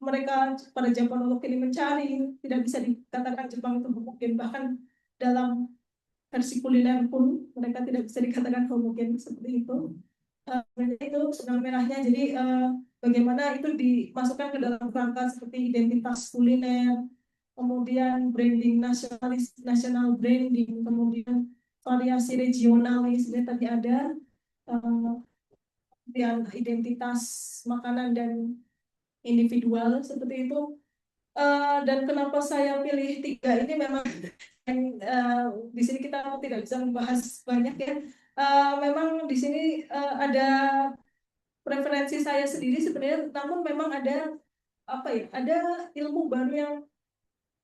mereka pada zaman waktu ini mencari, tidak bisa dikatakan Jepang itu homogen, bahkan dalam versi kuliner pun mereka tidak bisa dikatakan homogen seperti itu. Itu benang merahnya. Jadi bagaimana itu dimasukkan ke dalam kerangka seperti identitas kuliner, kemudian branding nasionalis, national branding, kemudian variasi regional yang sebenarnya tadi ada, kemudian identitas makanan dan individual seperti itu. Dan kenapa saya pilih tiga ini memang di sini kita tidak bisa membahas banyak ya. Memang di sini ada preferensi saya sendiri sebenarnya, namun memang ada apa ya? Ada ilmu baru yang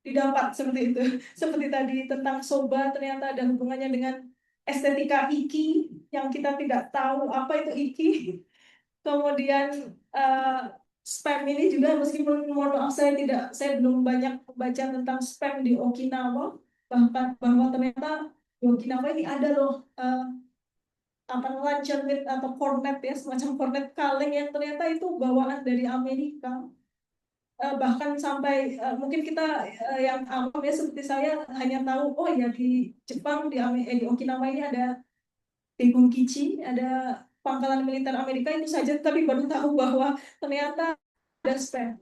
didapat seperti itu. Seperti tadi tentang soba, ternyata ada hubungannya dengan estetika iki yang kita tidak tahu apa itu iki. Kemudian spam ini juga, meskipun mohon maaf saya belum banyak baca tentang spam di Okinawa, bahkan bahwa ternyata di Okinawa ini ada loh apa luncheon meat atau cornet ya, semacam cornet kaleng yang ternyata itu bawaan dari Amerika. Bahkan sampai mungkin kita yang awam ya seperti saya hanya tahu oh ya di Jepang di Okinawa ini ada Daegunkichi, ada pangkalan militer Amerika itu saja, tapi baru tahu bahwa ternyata ada spam.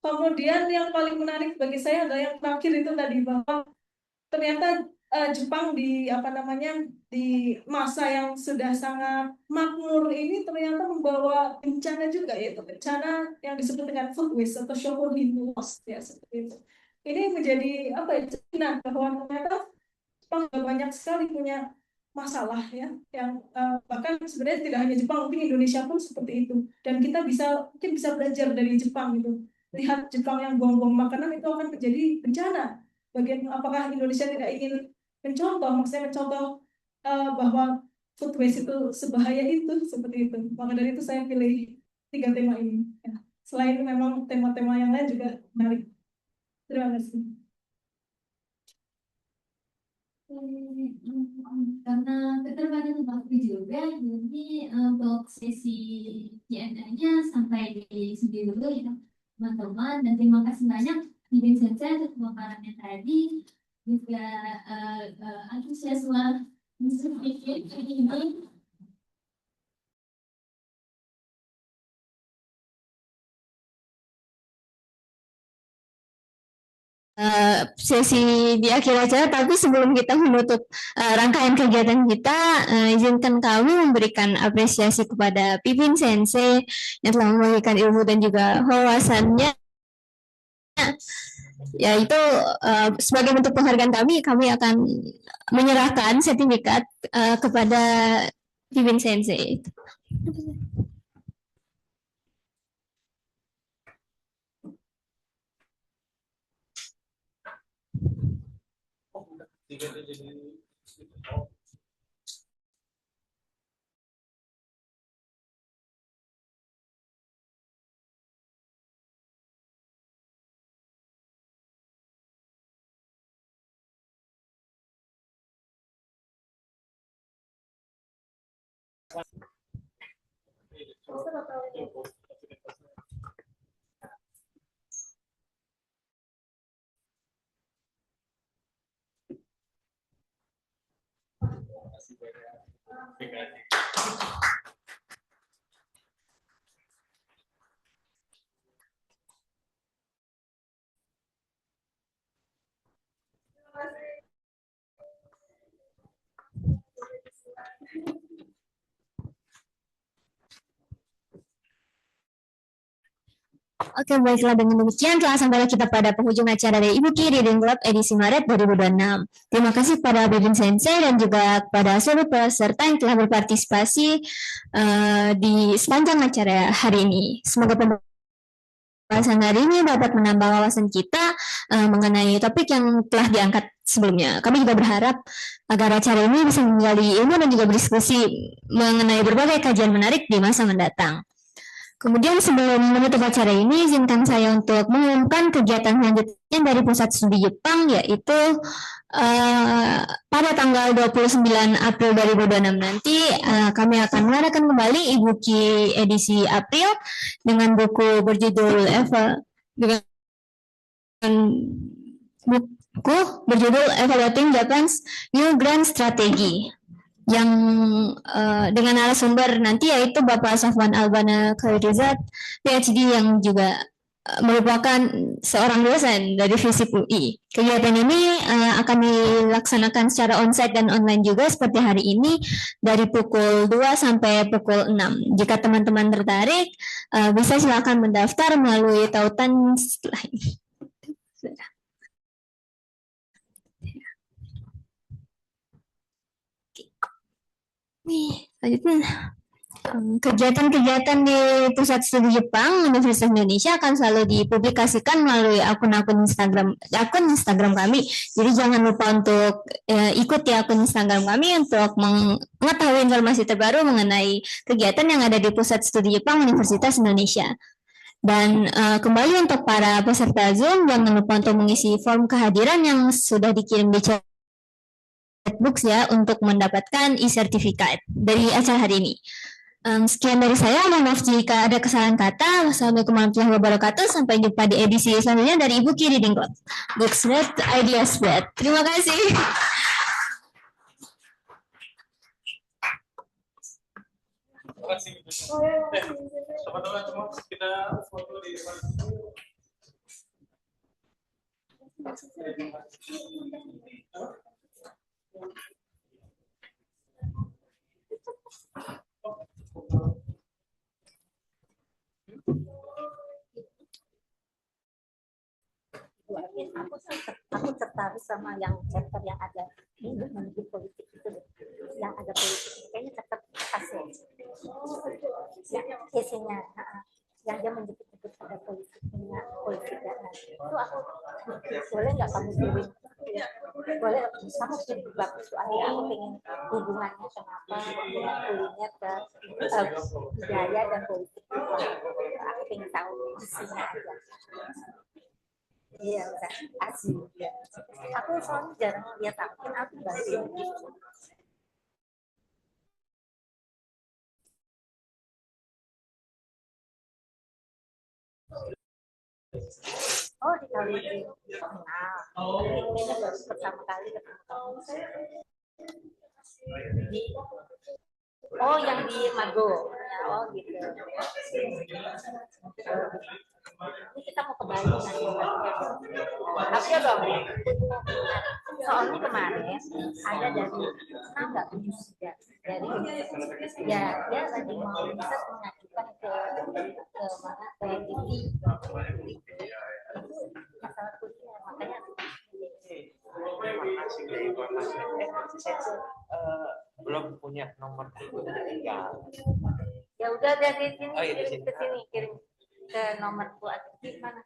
Kemudian yang paling menarik bagi saya adalah yang terakhir itu tadi, bahwa ternyata Jepang di apa namanya di masa yang sudah sangat makmur ini ternyata membawa bencana juga, yaitu bencana yang disebut dengan food waste atau shokuhin loss ya seperti itu. Ini menjadi apa ya, cerminan bahwa ternyata Jepang banyak sekali punya masalah ya, yang bahkan sebenarnya tidak hanya Jepang, mungkin Indonesia pun seperti itu. Dan kita mungkin bisa belajar dari Jepang gitu. Lihat Jepang yang buang-buang makanan itu akan menjadi bencana. Bagian apakah Indonesia tidak ingin mencontoh, maksudnya mencontoh bahwa food waste itu sebahaya itu seperti itu. Maka dari itu saya pilih tiga tema ini. Ya. Selain memang tema-tema yang lain juga menarik. Terima kasih. Karena keterbatasan waktu juga, jadi untuk sesi Q&A-nya sampai di sini dulu ya teman-teman, dan terima kasih banyak Ibu Sensei untuk pemaparannya tadi, juga antusiasme sedikit ini. Sesi di akhir acara, tapi sebelum kita menutup rangkaian kegiatan kita, izinkan kami memberikan apresiasi kepada Pipin Sensei yang telah memberikan ilmu dan juga wawasannya. Yaitu sebagai bentuk penghargaan kami akan menyerahkan sertifikat kepada Pipin Sensei. Oke, baiklah dengan demikian telah sampai kita pada penghujung acara dari Ibu Ki Reading Club edisi Maret 2026. Terima kasih kepada Bimbing Sensei dan juga kepada seluruh peserta yang telah berpartisipasi di sepanjang acara hari ini. Semoga pembahasan hari ini dapat menambah wawasan kita mengenai topik yang telah diangkat sebelumnya. Kami juga berharap agar acara ini bisa menggali ilmu dan juga berdiskusi mengenai berbagai kajian menarik di masa mendatang. Kemudian sebelum menutup acara ini, izinkan saya untuk mengumumkan kegiatan selanjutnya dari Pusat Studi Jepang, yaitu pada tanggal 29 April 2026 nanti kami akan mengadakan kembali Ibu Ki edisi April dengan buku berjudul Evaluating Japan's New Grand Strategy, yang dengan narasumber nanti yaitu Bapak Safwan Albana Khairizat, PhD, yang juga merupakan seorang dosen dari FISIP UI. Kegiatan ini akan dilaksanakan secara onsite dan online juga seperti hari ini dari pukul 2 sampai pukul 6. Jika teman-teman tertarik, bisa silakan mendaftar melalui tautan setelah ini. Nih, selanjutnya. Kegiatan-kegiatan di Pusat Studi Jepang Universitas Indonesia akan selalu dipublikasikan melalui akun Instagram kami. Jadi jangan lupa untuk ikuti akun Instagram kami untuk mengetahui informasi terbaru mengenai kegiatan yang ada di Pusat Studi Jepang Universitas Indonesia. Dan kembali untuk para peserta Zoom, jangan lupa untuk mengisi form kehadiran yang sudah dikirim di chatbox ya untuk mendapatkan e-sertifikat dari acara hari ini. Sekian dari saya, mohon maaf jika ada kesalahan kata. Wassalamualaikum warahmatullahi wabarakatuh. Sampai jumpa di edisi selanjutnya dari Ibu Ki Reading Club. Books read, ideas read. Terima kasih. Teman-teman semua kita foto di depan. Aku tertarik sama yang chapter yang ada hidup menuju politik itu deh. Yang ada politik kayaknya chapter asli ya, isinya yang dia menyebut-nyebut pada politiknya politik dan itu aku boleh nggak kamu kirim, boleh kamu kirim bagus soalnya aku pengen hubungannya kenapa hubungan kuliner ke budaya dan politik itu aku pengen tahu isinya aja. Iya, asli. Ya. Aku soalnya jarang lihat aku bantu. Oh, di kali ini. Nah, ini baru pertama kali ketemu kamu. Oh, yang di Mago. Oh, gitu. Ini kita mau ke Bali nanti. Tapi ya dong. Soalnya kemarin ada dari nggak dari ya dia lagi mau bisa mengajukan ke mana ke TV itu masalah kuliah makanya belum punya nomor ya udah dari sini kirim ke sini kirim ke nomor buat gimana